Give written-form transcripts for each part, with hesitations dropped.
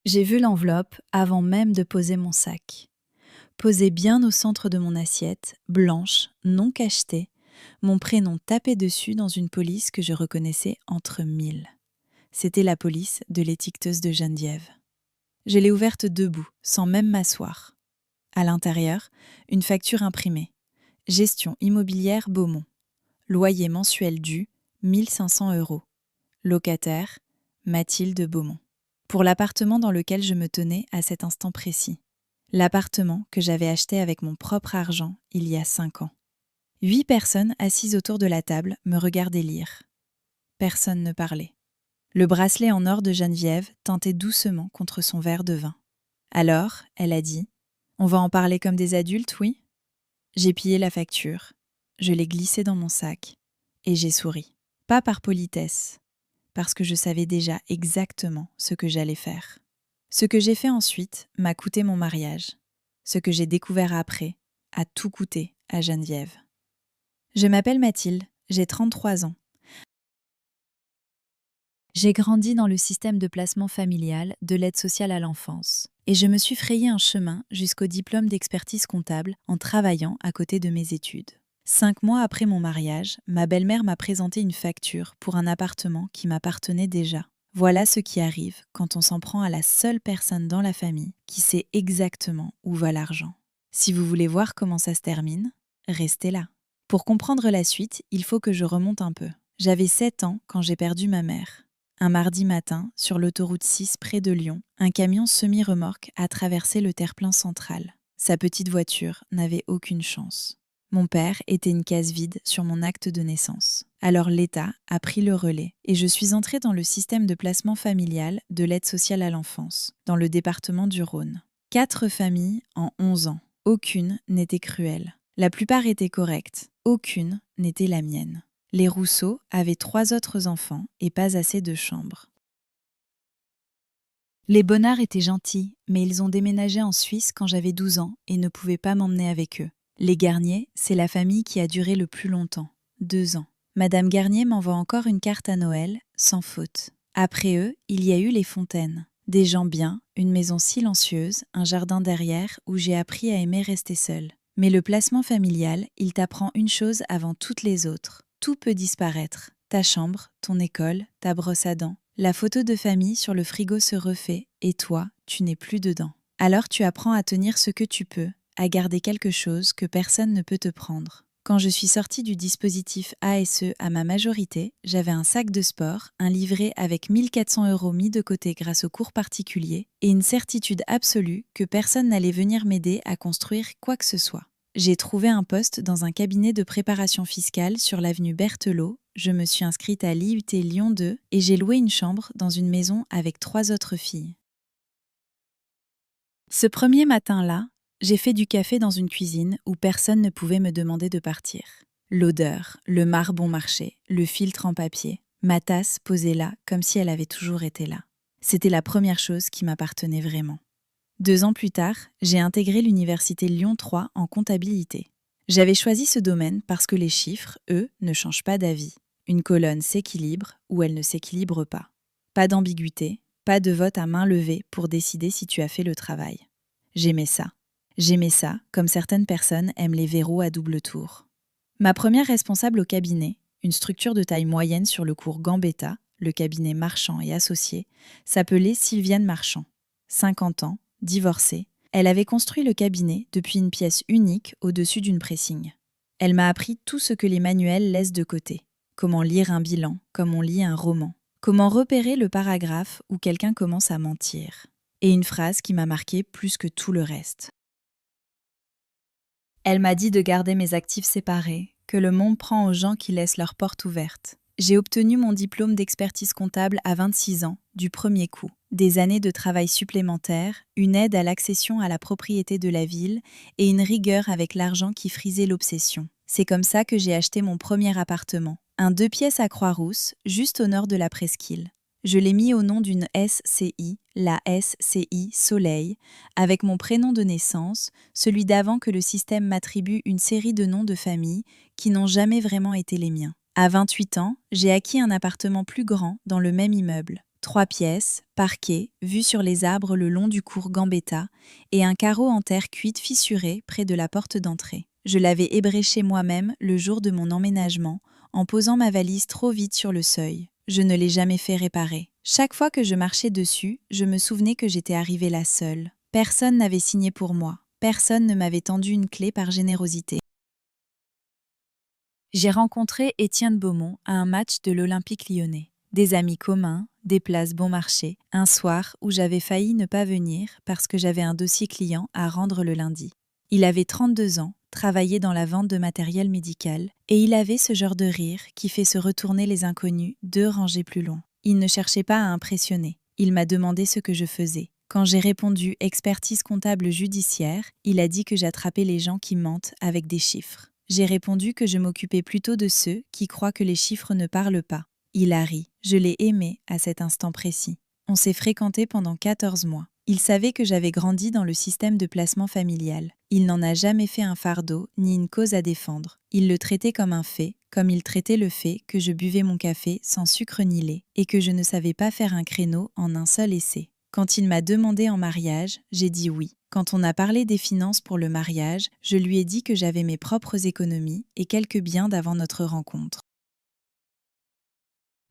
J'ai vu l'enveloppe avant même de poser mon sac. Posée bien au centre de mon assiette, blanche, non cachetée, mon prénom tapé dessus dans une police que je reconnaissais entre mille. C'était la police de l'étiqueteuse de Geneviève. Je l'ai ouverte debout, sans même m'asseoir. À l'intérieur, une facture imprimée. Gestion immobilière Beaumont. Loyer mensuel dû, 1500 €. Locataire, Mathilde Beaumont. Pour l'appartement dans lequel je me tenais à cet instant précis. L'appartement que j'avais acheté avec mon propre argent il y a 5 ans. 8 personnes assises autour de la table me regardaient lire. Personne ne parlait. Le bracelet en or de Geneviève tintait doucement contre son verre de vin. Alors, elle a dit « On va en parler comme des adultes, oui ?» J'ai pillé la facture, je l'ai glissée dans mon sac et j'ai souri. Pas par politesse, parce que je savais déjà exactement ce que j'allais faire. Ce que j'ai fait ensuite m'a coûté mon mariage. Ce que j'ai découvert après a tout coûté à Geneviève. Je m'appelle Mathilde, j'ai 33 ans. J'ai grandi dans le système de placement familial de l'aide sociale à l'enfance et je me suis frayé un chemin jusqu'au diplôme d'expertise comptable en travaillant à côté de mes études. 5 mois après mon mariage, ma belle-mère m'a présenté une facture pour un appartement qui m'appartenait déjà. Voilà ce qui arrive quand on s'en prend à la seule personne dans la famille qui sait exactement où va l'argent. Si vous voulez voir comment ça se termine, restez là. Pour comprendre la suite, il faut que je remonte un peu. J'avais 7 ans quand j'ai perdu ma mère. Un mardi matin, sur l'autoroute 6 près de Lyon, un camion semi-remorque a traversé le terre-plein central. Sa petite voiture n'avait aucune chance. Mon père était une case vide sur mon acte de naissance. Alors l'État a pris le relais et je suis entrée dans le système de placement familial de l'aide sociale à l'enfance, dans le département du Rhône. 4 familles en 11 ans. Aucune n'était cruelle. La plupart étaient correctes. Aucune n'était la mienne. Les Rousseau avaient 3 autres enfants et pas assez de chambres. Les Bonnard étaient gentils, mais ils ont déménagé en Suisse quand j'avais 12 ans et ne pouvaient pas m'emmener avec eux. Les Garnier, c'est la famille qui a duré le plus longtemps, 2 ans. Madame Garnier m'envoie encore une carte à Noël, sans faute. Après eux, il y a eu les Fontaines. Des gens bien, une maison silencieuse, un jardin derrière où j'ai appris à aimer rester seule. Mais le placement familial, il t'apprend une chose avant toutes les autres. Tout peut disparaître. Ta chambre, ton école, ta brosse à dents. La photo de famille sur le frigo se refait et toi, tu n'es plus dedans. Alors tu apprends à tenir ce que tu peux, à garder quelque chose que personne ne peut te prendre. Quand je suis sortie du dispositif ASE à ma majorité, j'avais un sac de sport, un livret avec 1400 € mis de côté grâce aux cours particuliers et une certitude absolue que personne n'allait venir m'aider à construire quoi que ce soit. J'ai trouvé un poste dans un cabinet de préparation fiscale sur l'avenue Berthelot. Je me suis inscrite à l'IUT Lyon 2 et j'ai loué une chambre dans une maison avec 3 autres filles. Ce premier matin-là, j'ai fait du café dans une cuisine où personne ne pouvait me demander de partir. L'odeur, le marc bon marché, le filtre en papier, ma tasse posée là comme si elle avait toujours été là. C'était la première chose qui m'appartenait vraiment. 2 ans plus tard, j'ai intégré l'université Lyon 3 en comptabilité. J'avais choisi ce domaine parce que les chiffres, eux, ne changent pas d'avis. Une colonne s'équilibre ou elle ne s'équilibre pas. Pas d'ambiguïté, pas de vote à main levée pour décider si tu as fait le travail. J'aimais ça. J'aimais ça, comme certaines personnes aiment les verrous à double tour. Ma première responsable au cabinet, une structure de taille moyenne sur le cours Gambetta, le cabinet Marchand et Associés, s'appelait Sylviane Marchand. 50 ans, divorcée, elle avait construit le cabinet depuis une pièce unique au-dessus d'une pressing. Elle m'a appris tout ce que les manuels laissent de côté. Comment lire un bilan, comme on lit un roman. Comment repérer le paragraphe où quelqu'un commence à mentir. Et une phrase qui m'a marquée plus que tout le reste. Elle m'a dit de garder mes actifs séparés, que le monde prend aux gens qui laissent leurs portes ouvertes. J'ai obtenu mon diplôme d'expertise comptable à 26 ans, du premier coup. Des années de travail supplémentaires, une aide à l'accession à la propriété de la ville et une rigueur avec l'argent qui frisait l'obsession. C'est comme ça que j'ai acheté mon premier appartement. Un 2 pièces à Croix-Rousse, juste au nord de la presqu'île. Je l'ai mis au nom d'une SCI, la SCI Soleil, avec mon prénom de naissance, celui d'avant que le système m'attribue une série de noms de famille qui n'ont jamais vraiment été les miens. À 28 ans, j'ai acquis un appartement plus grand dans le même immeuble, 3 pièces, parquet, vue sur les arbres le long du cours Gambetta et un carreau en terre cuite fissuré près de la porte d'entrée. Je l'avais ébréché moi-même le jour de mon emménagement en posant ma valise trop vite sur le seuil. Je ne l'ai jamais fait réparer. Chaque fois que je marchais dessus, je me souvenais que j'étais arrivée là seule. Personne n'avait signé pour moi. Personne ne m'avait tendu une clé par générosité. J'ai rencontré Étienne Beaumont à un match de l'Olympique lyonnais. Des amis communs, des places bon marché, un soir où j'avais failli ne pas venir parce que j'avais un dossier client à rendre le lundi. Il avait 32 ans, travaillait dans la vente de matériel médical, et il avait ce genre de rire qui fait se retourner les inconnus 2 rangées plus loin. Il ne cherchait pas à impressionner. Il m'a demandé ce que je faisais. Quand j'ai répondu expertise comptable judiciaire, il a dit que j'attrapais les gens qui mentent avec des chiffres. J'ai répondu que je m'occupais plutôt de ceux qui croient que les chiffres ne parlent pas. Il a ri. Je l'ai aimé à cet instant précis. On s'est fréquentés pendant 14 mois. Il savait que j'avais grandi dans le système de placement familial. Il n'en a jamais fait un fardeau ni une cause à défendre. Il le traitait comme un fait, comme il traitait le fait que je buvais mon café sans sucre ni lait et que je ne savais pas faire un créneau en un seul essai. Quand il m'a demandé en mariage, j'ai dit oui. Quand on a parlé des finances pour le mariage, je lui ai dit que j'avais mes propres économies et quelques biens d'avant notre rencontre.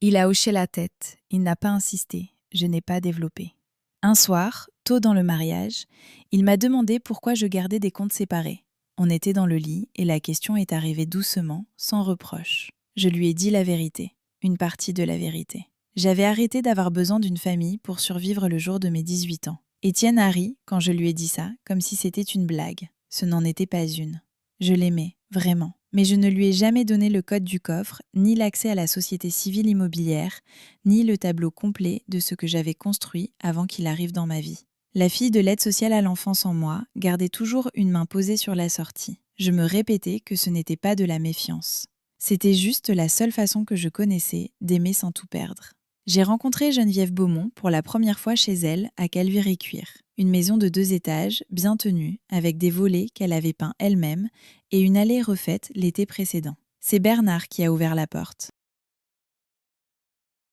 Il a hoché la tête, il n'a pas insisté, je n'ai pas développé. Un soir, tôt dans le mariage, il m'a demandé pourquoi je gardais des comptes séparés. On était dans le lit et la question est arrivée doucement, sans reproche. Je lui ai dit la vérité, une partie de la vérité. J'avais arrêté d'avoir besoin d'une famille pour survivre le jour de mes 18 ans. Étienne a ri quand je lui ai dit ça, comme si c'était une blague. Ce n'en était pas une. Je l'aimais, vraiment. Mais je ne lui ai jamais donné le code du coffre, ni l'accès à la société civile immobilière, ni le tableau complet de ce que j'avais construit avant qu'il arrive dans ma vie. La fille de l'aide sociale à l'enfance en moi gardait toujours une main posée sur la sortie. Je me répétais que ce n'était pas de la méfiance. C'était juste la seule façon que je connaissais d'aimer sans tout perdre. J'ai rencontré Geneviève Beaumont pour la première fois chez elle à Caluire-et-Cuire, une maison de 2 étages, bien tenue, avec des volets qu'elle avait peints elle-même et une allée refaite l'été précédent. C'est Bernard qui a ouvert la porte.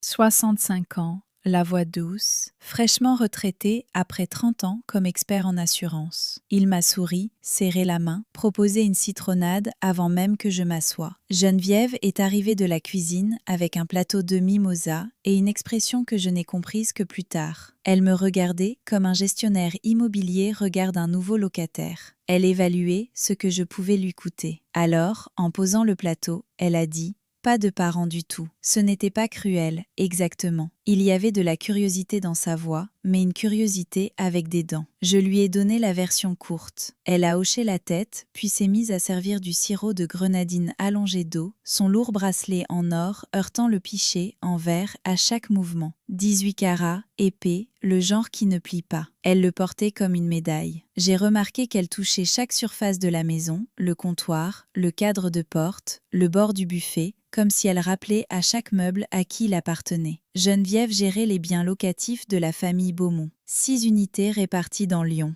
65 ans, la voix douce, fraîchement retraité après 30 ans comme expert en assurance. Il m'a souri, serré la main, proposé une citronnade avant même que je m'assoie. Geneviève est arrivée de la cuisine avec un plateau de mimosa et une expression que je n'ai comprise que plus tard. Elle me regardait comme un gestionnaire immobilier regarde un nouveau locataire. Elle évaluait ce que je pouvais lui coûter. Alors, en posant le plateau, elle a dit: pas de parents du tout. Ce n'était pas cruel, exactement. Il y avait de la curiosité dans sa voix, mais une curiosité avec des dents. Je lui ai donné la version courte. Elle a hoché la tête, puis s'est mise à servir du sirop de grenadine allongé d'eau, son lourd bracelet en or heurtant le pichet en verre à chaque mouvement. 18 carats, épais, le genre qui ne plie pas. Elle le portait comme une médaille. J'ai remarqué qu'elle touchait chaque surface de la maison, le comptoir, le cadre de porte, le bord du buffet, comme si elle rappelait à chaque meuble à qui il appartenait. Geneviève gérait les biens locatifs de la famille Beaumont, 6 unités réparties dans Lyon.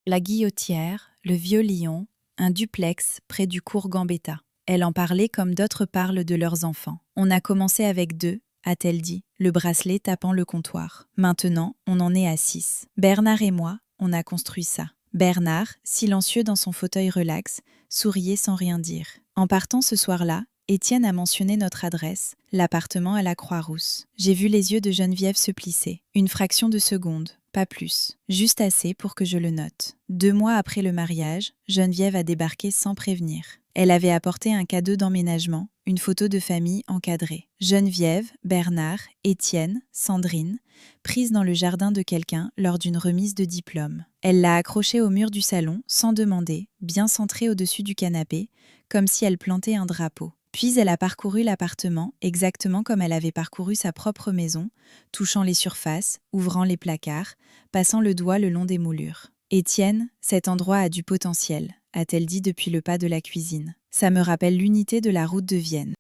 La Guillotière, le Vieux-Lyon, un duplex près du cours Gambetta. Elle en parlait comme d'autres parlent de leurs enfants. On a commencé avec 2, a-t-elle dit, le bracelet tapant le comptoir. Maintenant, on en est à 6. Bernard et moi, on a construit ça. Bernard, silencieux dans son fauteuil relax, souriait sans rien dire. En partant ce soir-là, Étienne a mentionné notre adresse, l'appartement à la Croix-Rousse. J'ai vu les yeux de Geneviève se plisser. Une fraction de seconde, pas plus. Juste assez pour que je le note. 2 mois après le mariage, Geneviève a débarqué sans prévenir. Elle avait apporté un cadeau d'emménagement, une photo de famille encadrée. Geneviève, Bernard, Étienne, Sandrine, prise dans le jardin de quelqu'un lors d'une remise de diplôme. Elle l'a accrochée au mur du salon, sans demander, bien centrée au-dessus du canapé, comme si elle plantait un drapeau. Puis elle a parcouru l'appartement exactement comme elle avait parcouru sa propre maison, touchant les surfaces, ouvrant les placards, passant le doigt le long des moulures. « Étienne, cet endroit a du potentiel », a-t-elle dit depuis le pas de la cuisine. « Ça me rappelle l'unité de la route de Vienne. »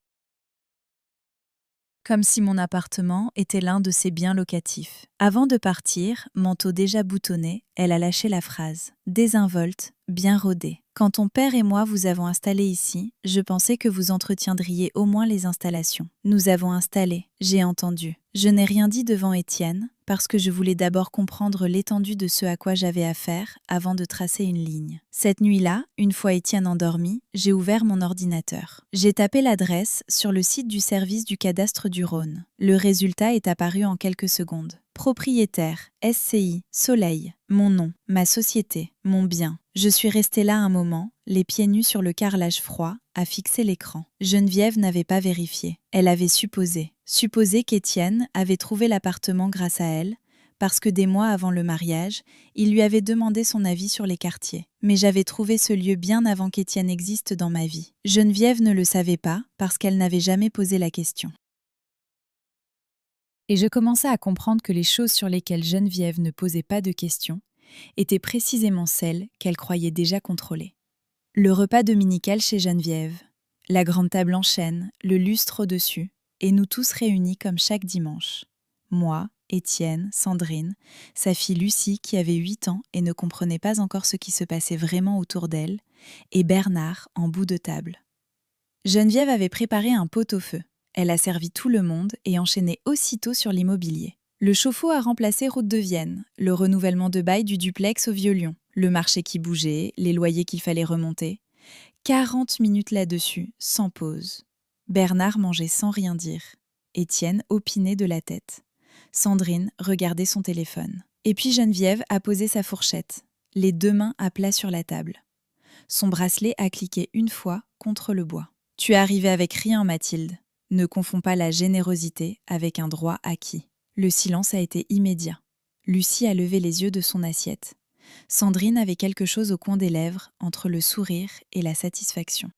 Comme si mon appartement était l'un de ses biens locatifs. Avant de partir, manteau déjà boutonné, elle a lâché la phrase. Désinvolte, bien rodé. Quand ton père et moi vous avons installé ici, je pensais que vous entretiendriez au moins les installations. Nous avons installé, j'ai entendu. Je n'ai rien dit devant Étienne, parce que je voulais d'abord comprendre l'étendue de ce à quoi j'avais affaire avant de tracer une ligne. Cette nuit-là, une fois Étienne endormi, j'ai ouvert mon ordinateur. J'ai tapé l'adresse sur le site du service du cadastre du Rhône. Le résultat est apparu en quelques secondes. Propriétaire, SCI, Soleil, mon nom, ma société, mon bien. Je suis restée là un moment, les pieds nus sur le carrelage froid, à fixer l'écran. Geneviève n'avait pas vérifié. Elle avait supposé qu'Étienne avait trouvé l'appartement grâce à elle, parce que des mois avant le mariage, il lui avait demandé son avis sur les quartiers. Mais j'avais trouvé ce lieu bien avant qu'Étienne existe dans ma vie. Geneviève ne le savait pas, parce qu'elle n'avait jamais posé la question. Et je commençais à comprendre que les choses sur lesquelles Geneviève ne posait pas de questions étaient précisément celles qu'elle croyait déjà contrôler. Le repas dominical chez Geneviève, la grande table en chêne, le lustre au-dessus, et nous tous réunis comme chaque dimanche. Moi, Étienne, Sandrine, sa fille Lucie qui avait 8 ans et ne comprenait pas encore ce qui se passait vraiment autour d'elle, et Bernard en bout de table. Geneviève avait préparé un pot-au-feu. Elle a servi tout le monde et enchaîné aussitôt sur l'immobilier. Le chauffe-eau a remplacé Route de Vienne, le renouvellement de bail du duplex au Vieux-Lyon, le marché qui bougeait, les loyers qu'il fallait remonter. 40 minutes là-dessus, sans pause. Bernard mangeait sans rien dire. Étienne opinait de la tête. Sandrine regardait son téléphone. Et puis Geneviève a posé sa fourchette, les 2 mains à plat sur la table. Son bracelet a cliqué une fois contre le bois. « Tu es arrivée avec rien, Mathilde. Ne confonds pas la générosité avec un droit acquis. » Le silence a été immédiat. Lucie a levé les yeux de son assiette. Sandrine avait quelque chose au coin des lèvres, entre le sourire et la satisfaction.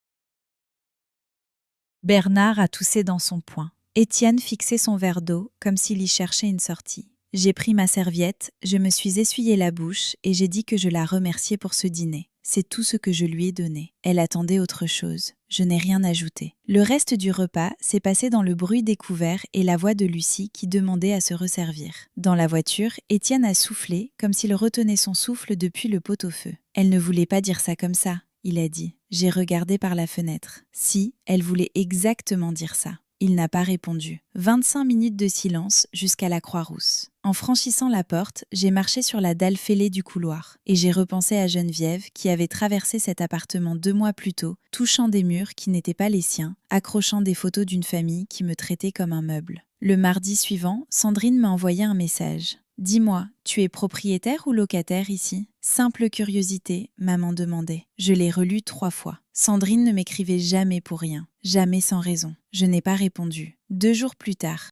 Bernard a toussé dans son poing. Étienne fixait son verre d'eau, comme s'il y cherchait une sortie. J'ai pris ma serviette, je me suis essuyé la bouche et j'ai dit que je la remerciais pour ce dîner. C'est tout ce que je lui ai donné. Elle attendait autre chose. Je n'ai rien ajouté. Le reste du repas s'est passé dans le bruit des couverts et la voix de Lucie qui demandait à se resservir. Dans la voiture, Étienne a soufflé comme s'il retenait son souffle depuis le pot-au-feu. Elle ne voulait pas dire ça comme ça, il a dit. J'ai regardé par la fenêtre. Si, elle voulait exactement dire ça. Il n'a pas répondu. 25 minutes de silence jusqu'à la Croix-Rousse. En franchissant la porte, j'ai marché sur la dalle fêlée du couloir et j'ai repensé à Geneviève qui avait traversé cet appartement 2 mois plus tôt, touchant des murs qui n'étaient pas les siens, accrochant des photos d'une famille qui me traitait comme un meuble. Le mardi suivant, Sandrine m'a envoyé un message. « Dis-moi, tu es propriétaire ou locataire ici ?» Simple curiosité, maman demandait. Je l'ai relu 3 fois. Sandrine ne m'écrivait jamais pour rien, jamais sans raison. Je n'ai pas répondu. 2 jours plus tard,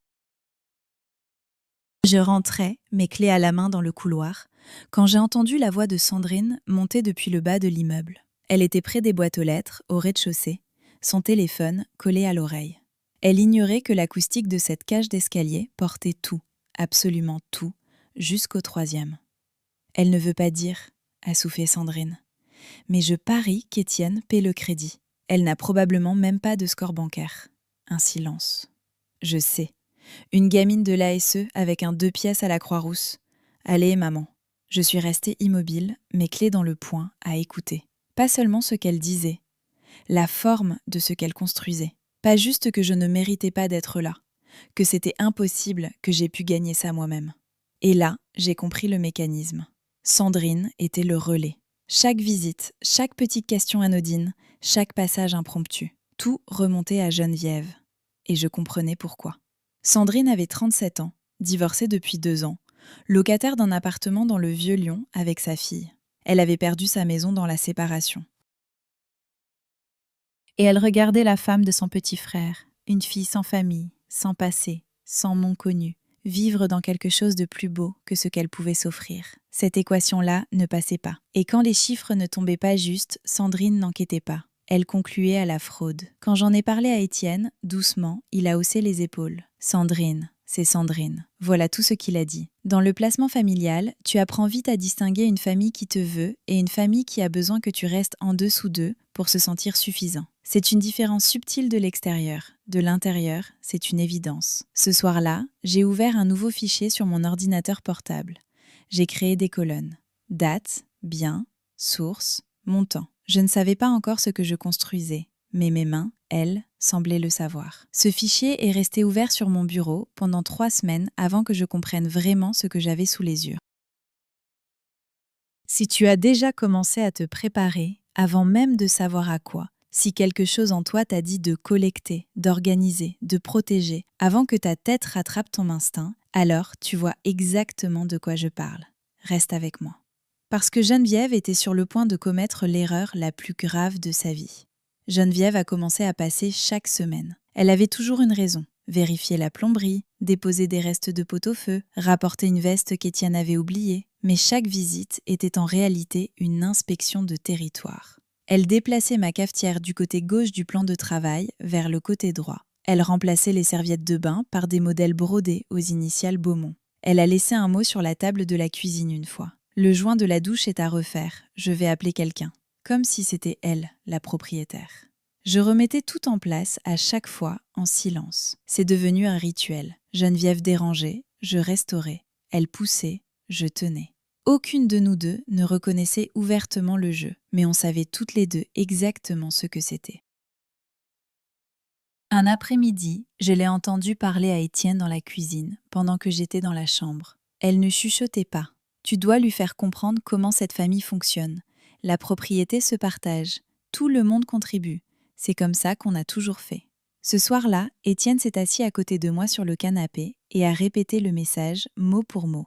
je rentrais, mes clés à la main dans le couloir, quand j'ai entendu la voix de Sandrine monter depuis le bas de l'immeuble. Elle était près des boîtes aux lettres, au rez-de-chaussée, son téléphone collé à l'oreille. Elle ignorait que l'acoustique de cette cage d'escalier portait tout, absolument tout, jusqu'au 3e. « Elle ne veut pas dire, » a soufflé Sandrine. « Mais je parie qu'Étienne paie le crédit. Elle n'a probablement même pas de score bancaire. » Un silence. « Je sais. Une gamine de l'ASE avec un 2 pièces à la Croix-Rousse. Allez, maman. » Je suis restée immobile, mes clés dans le poing, à écouter. Pas seulement ce qu'elle disait, la forme de ce qu'elle construisait. Pas juste que je ne méritais pas d'être là, que c'était impossible que j'aie pu gagner ça moi-même. Et là, j'ai compris le mécanisme. Sandrine était le relais. Chaque visite, chaque petite question anodine, chaque passage impromptu, tout remontait à Geneviève. Et je comprenais pourquoi. Sandrine avait 37 ans, divorcée depuis 2 ans, locataire d'un appartement dans le Vieux-Lyon avec sa fille. Elle avait perdu sa maison dans la séparation. Et elle regardait la femme de son petit frère, une fille sans famille, sans passé, sans nom connu, vivre dans quelque chose de plus beau que ce qu'elle pouvait s'offrir. Cette équation-là ne passait pas. Et quand les chiffres ne tombaient pas justes, Sandrine n'enquêtait pas. Elle concluait à la fraude. Quand j'en ai parlé à Étienne, doucement, il a haussé les épaules. « Sandrine, c'est Sandrine. » Voilà tout ce qu'il a dit. Dans le placement familial, tu apprends vite à distinguer une famille qui te veut et une famille qui a besoin que tu restes en dessous d'eux pour se sentir suffisant. C'est une différence subtile de l'extérieur. De l'intérieur, c'est une évidence. Ce soir-là, j'ai ouvert un nouveau fichier sur mon ordinateur portable. J'ai créé des colonnes. Date, bien, source, mon temps. Je ne savais pas encore ce que je construisais, mais mes mains, elles, semblaient le savoir. Ce fichier est resté ouvert sur mon bureau pendant 3 semaines avant que je comprenne vraiment ce que j'avais sous les yeux. Si tu as déjà commencé à te préparer, avant même de savoir à quoi, si quelque chose en toi t'a dit de collecter, d'organiser, de protéger, avant que ta tête rattrape ton instinct, alors tu vois exactement de quoi je parle. Reste avec moi. Parce que Geneviève était sur le point de commettre l'erreur la plus grave de sa vie. Geneviève a commencé à passer chaque semaine. Elle avait toujours une raison. Vérifier la plomberie, déposer des restes de pot-au-feu, rapporter une veste qu'Étienne avait oubliée. Mais chaque visite était en réalité une inspection de territoire. Elle déplaçait ma cafetière du côté gauche du plan de travail vers le côté droit. Elle remplaçait les serviettes de bain par des modèles brodés aux initiales Beaumont. Elle a laissé un mot sur la table de la cuisine une fois. Le joint de la douche est à refaire, je vais appeler quelqu'un. Comme si c'était elle, la propriétaire. Je remettais tout en place à chaque fois en silence. C'est devenu un rituel. Geneviève dérangeait, je restaurais. Elle poussait, je tenais. Aucune de nous deux ne reconnaissait ouvertement le jeu, mais on savait toutes les deux exactement ce que c'était. Un après-midi, je l'ai entendue parler à Étienne dans la cuisine, pendant que j'étais dans la chambre. Elle ne chuchotait pas. Tu dois lui faire comprendre comment cette famille fonctionne. La propriété se partage. Tout le monde contribue. C'est comme ça qu'on a toujours fait. Ce soir-là, Étienne s'est assis à côté de moi sur le canapé et a répété le message mot pour mot,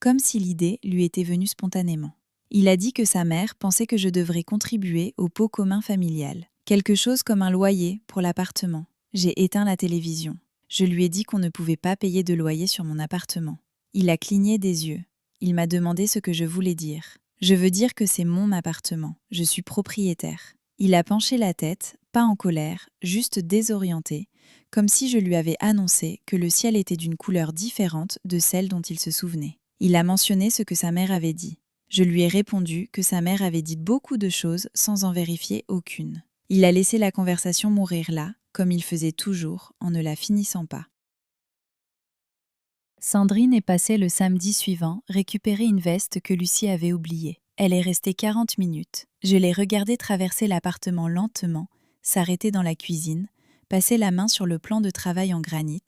comme si l'idée lui était venue spontanément. Il a dit que sa mère pensait que je devrais contribuer au pot commun familial, quelque chose comme un loyer pour l'appartement. J'ai éteint la télévision. Je lui ai dit qu'on ne pouvait pas payer de loyer sur mon appartement. Il a cligné des yeux. Il m'a demandé ce que je voulais dire. Je veux dire que c'est mon appartement. Je suis propriétaire. Il a penché la tête, pas en colère, juste désorienté, comme si je lui avais annoncé que le ciel était d'une couleur différente de celle dont il se souvenait. Il a mentionné ce que sa mère avait dit. Je lui ai répondu que sa mère avait dit beaucoup de choses sans en vérifier aucune. Il a laissé la conversation mourir là, comme il faisait toujours, en ne la finissant pas. Sandrine est passée le samedi suivant récupérer une veste que Lucie avait oubliée. Elle est restée 40 minutes. Je l'ai regardée traverser l'appartement lentement, s'arrêter dans la cuisine, passer la main sur le plan de travail en granit,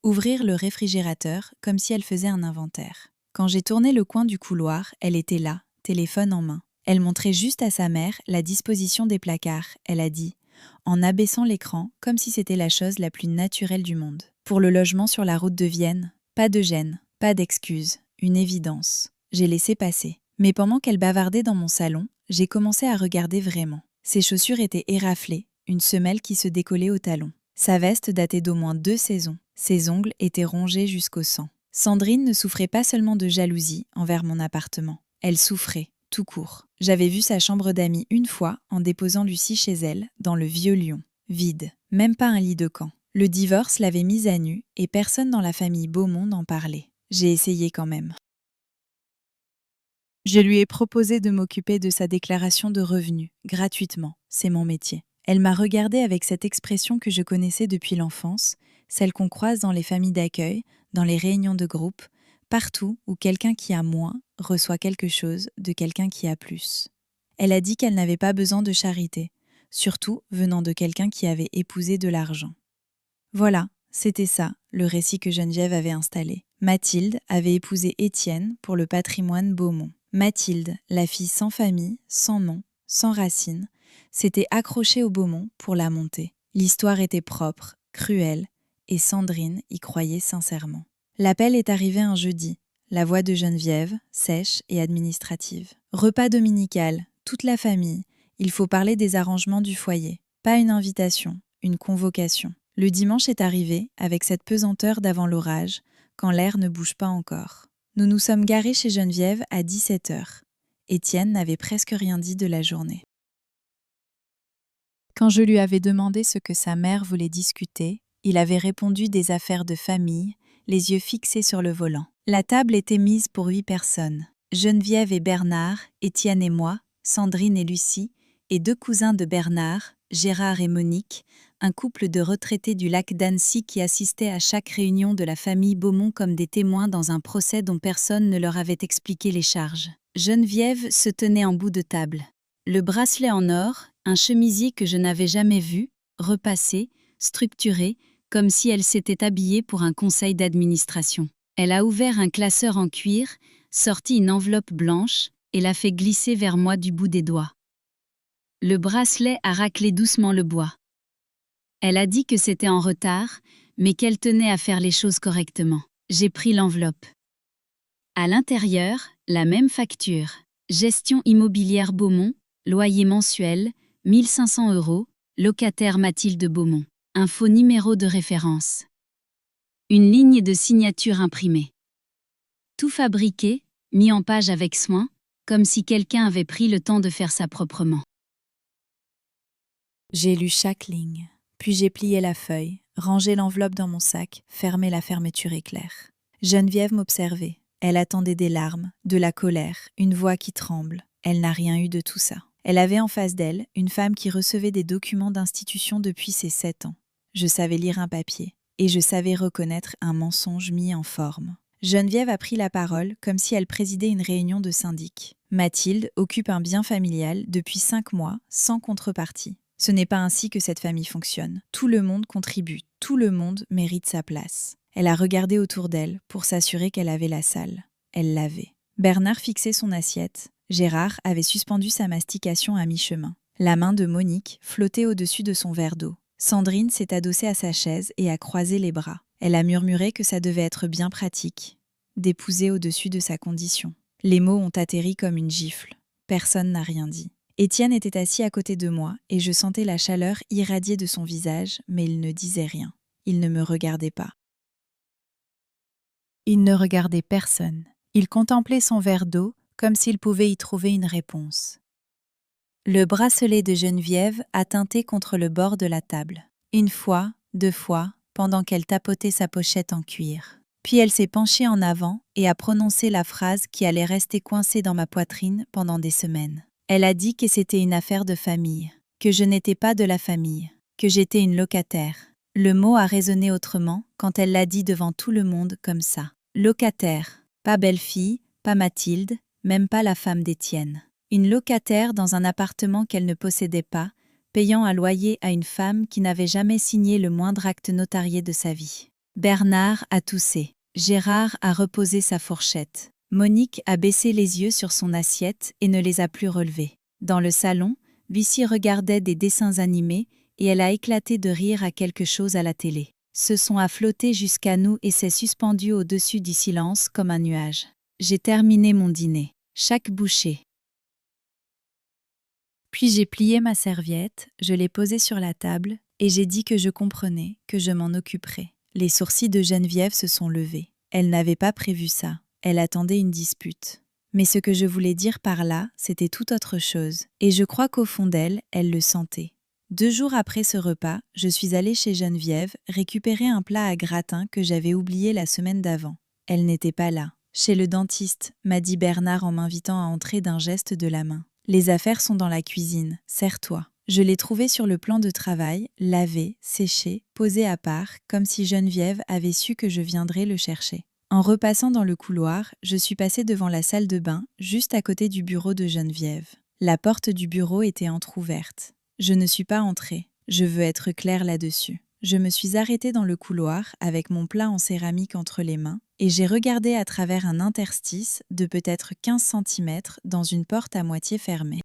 ouvrir le réfrigérateur comme si elle faisait un inventaire. Quand j'ai tourné le coin du couloir, elle était là, téléphone en main. Elle montrait juste à sa mère la disposition des placards, elle a dit, en abaissant l'écran comme si c'était la chose la plus naturelle du monde. Pour le logement sur la route de Vienne, pas de gêne, pas d'excuse, une évidence. J'ai laissé passer. Mais pendant qu'elle bavardait dans mon salon, j'ai commencé à regarder vraiment. Ses chaussures étaient éraflées, une semelle qui se décollait au talon. Sa veste datait d'au moins 2 saisons. Ses ongles étaient rongés jusqu'au sang. Sandrine ne souffrait pas seulement de jalousie envers mon appartement. Elle souffrait, tout court. J'avais vu sa chambre d'amis une fois en déposant Lucie chez elle, dans le vieux Lyon. Vide, même pas un lit de camp. Le divorce l'avait mise à nu et personne dans la famille Beaumont n'en parlait. J'ai essayé quand même. Je lui ai proposé de m'occuper de sa déclaration de revenus, gratuitement, c'est mon métier. Elle m'a regardée avec cette expression que je connaissais depuis l'enfance, celle qu'on croise dans les familles d'accueil, dans les réunions de groupe, partout où quelqu'un qui a moins reçoit quelque chose de quelqu'un qui a plus. Elle a dit qu'elle n'avait pas besoin de charité, surtout venant de quelqu'un qui avait épousé de l'argent. Voilà, c'était ça, le récit que Geneviève avait installé. Mathilde avait épousé Étienne pour le patrimoine Beaumont. Mathilde, la fille sans famille, sans nom, sans racines, s'était accrochée au Beaumont pour la monter. L'histoire était propre, cruelle, et Sandrine y croyait sincèrement. L'appel est arrivé un jeudi. La voix de Geneviève, sèche et administrative. Repas dominical, toute la famille. Il faut parler des arrangements du foyer. Pas une invitation, une convocation. Le dimanche est arrivé, avec cette pesanteur d'avant l'orage, quand l'air ne bouge pas encore. Nous nous sommes garés chez Geneviève à 17h. Étienne n'avait presque rien dit de la journée. Quand je lui avais demandé ce que sa mère voulait discuter, il avait répondu des affaires de famille, les yeux fixés sur le volant. La table était mise pour 8 personnes. Geneviève et Bernard, Étienne et moi, Sandrine et Lucie, et 2 cousins de Bernard, Gérard et Monique, un couple de retraités du lac d'Annecy qui assistaient à chaque réunion de la famille Beaumont comme des témoins dans un procès dont personne ne leur avait expliqué les charges. Geneviève se tenait en bout de table. Le bracelet en or, un chemisier que je n'avais jamais vu, repassé, structuré, comme si elle s'était habillée pour un conseil d'administration. Elle a ouvert un classeur en cuir, sorti une enveloppe blanche et l'a fait glisser vers moi du bout des doigts. Le bracelet a raclé doucement le bois. Elle a dit que c'était en retard, mais qu'elle tenait à faire les choses correctement. J'ai pris l'enveloppe. À l'intérieur, la même facture. Gestion immobilière Beaumont, loyer mensuel, 1 500 €, locataire Mathilde Beaumont. Un faux numéro de référence. Une ligne de signature imprimée. Tout fabriqué, mis en page avec soin, comme si quelqu'un avait pris le temps de faire ça proprement. J'ai lu chaque ligne, puis j'ai plié la feuille, rangé l'enveloppe dans mon sac, fermé la fermeture éclair. Geneviève m'observait. Elle attendait des larmes, de la colère, une voix qui tremble. Elle n'a rien eu de tout ça. Elle avait en face d'elle une femme qui recevait des documents d'institution depuis ses 7 ans. Je savais lire un papier, et je savais reconnaître un mensonge mis en forme. Geneviève a pris la parole comme si elle présidait une réunion de syndic. Mathilde occupe un bien familial depuis 5 mois, sans contrepartie. Ce n'est pas ainsi que cette famille fonctionne. Tout le monde contribue, tout le monde mérite sa place. Elle a regardé autour d'elle pour s'assurer qu'elle avait la salle. Elle l'avait. Bernard fixait son assiette. Gérard avait suspendu sa mastication à mi-chemin. La main de Monique flottait au-dessus de son verre d'eau. Sandrine s'est adossée à sa chaise et a croisé les bras. Elle a murmuré que ça devait être bien pratique d'épouser au-dessus de sa condition. Les mots ont atterri comme une gifle. Personne n'a rien dit. Étienne était assis à côté de moi et je sentais la chaleur irradier de son visage, mais il ne disait rien. Il ne me regardait pas. Il ne regardait personne. Il contemplait son verre d'eau comme s'il pouvait y trouver une réponse. Le bracelet de Geneviève a tinté contre le bord de la table. 1 fois, 2 fois, pendant qu'elle tapotait sa pochette en cuir. Puis elle s'est penchée en avant et a prononcé la phrase qui allait rester coincée dans ma poitrine pendant des semaines. Elle a dit que c'était une affaire de famille, que je n'étais pas de la famille, que j'étais une locataire. Le mot a résonné autrement quand elle l'a dit devant tout le monde comme ça. Locataire, pas belle-fille, pas Mathilde, même pas la femme d'Étienne. Une locataire dans un appartement qu'elle ne possédait pas, payant un loyer à une femme qui n'avait jamais signé le moindre acte notarié de sa vie. Bernard a toussé. Gérard a reposé sa fourchette. Monique a baissé les yeux sur son assiette et ne les a plus relevés. Dans le salon, Lucie regardait des dessins animés et elle a éclaté de rire à quelque chose à la télé. Ce son a flotté jusqu'à nous et s'est suspendu au-dessus du silence comme un nuage. J'ai terminé mon dîner. Chaque bouchée. Puis j'ai plié ma serviette, je l'ai posée sur la table et j'ai dit que je comprenais, que je m'en occuperais. Les sourcils de Geneviève se sont levés. Elle n'avait pas prévu ça. Elle attendait une dispute. Mais ce que je voulais dire par là, c'était tout autre chose. Et je crois qu'au fond d'elle, elle le sentait. 2 jours après ce repas, je suis allée chez Geneviève récupérer un plat à gratin que j'avais oublié la semaine d'avant. Elle n'était pas là. Chez le dentiste, m'a dit Bernard en m'invitant à entrer d'un geste de la main. Les affaires sont dans la cuisine, serre-toi. Je l'ai trouvé sur le plan de travail, lavé, séché, posé à part, comme si Geneviève avait su que je viendrais le chercher. En repassant dans le couloir, je suis passée devant la salle de bain, juste à côté du bureau de Geneviève. La porte du bureau était entr'ouverte. Je ne suis pas entrée. Je veux être claire là-dessus. Je me suis arrêtée dans le couloir avec mon plat en céramique entre les mains et j'ai regardé à travers un interstice de peut-être 15 cm dans une porte à moitié fermée.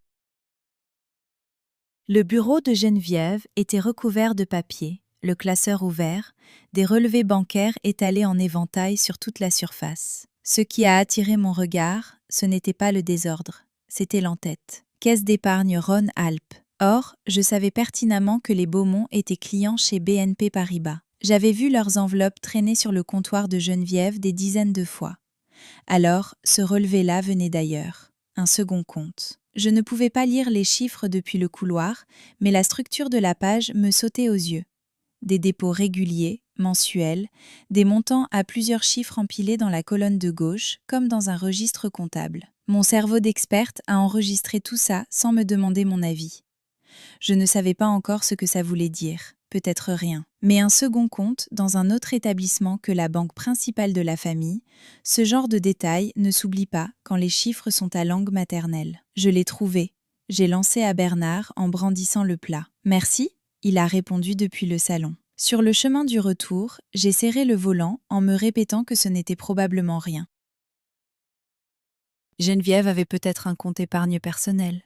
Le bureau de Geneviève était recouvert de papier, le classeur ouvert, des relevés bancaires étalés en éventail sur toute la surface. Ce qui a attiré mon regard, ce n'était pas le désordre, c'était l'entête. Caisse d'épargne Rhône-Alpes. Or, je savais pertinemment que les Beaumont étaient clients chez BNP Paribas. J'avais vu leurs enveloppes traîner sur le comptoir de Geneviève des dizaines de fois. Alors, ce relevé-là venait d'ailleurs. Un second compte. Je ne pouvais pas lire les chiffres depuis le couloir, mais la structure de la page me sautait aux yeux. Des dépôts réguliers, mensuels, des montants à plusieurs chiffres empilés dans la colonne de gauche, comme dans un registre comptable. Mon cerveau d'experte a enregistré tout ça sans me demander mon avis. Je ne savais pas encore ce que ça voulait dire, peut-être rien. Mais un second compte dans un autre établissement que la banque principale de la famille, ce genre de détails ne s'oublie pas quand les chiffres sont à langue maternelle. Je l'ai trouvé. j'ai lancé à Bernard en brandissant le plat. « Merci », il a répondu depuis le salon. Sur le chemin du retour, j'ai serré le volant en me répétant que ce n'était probablement rien. Geneviève avait peut-être un compte épargne personnel.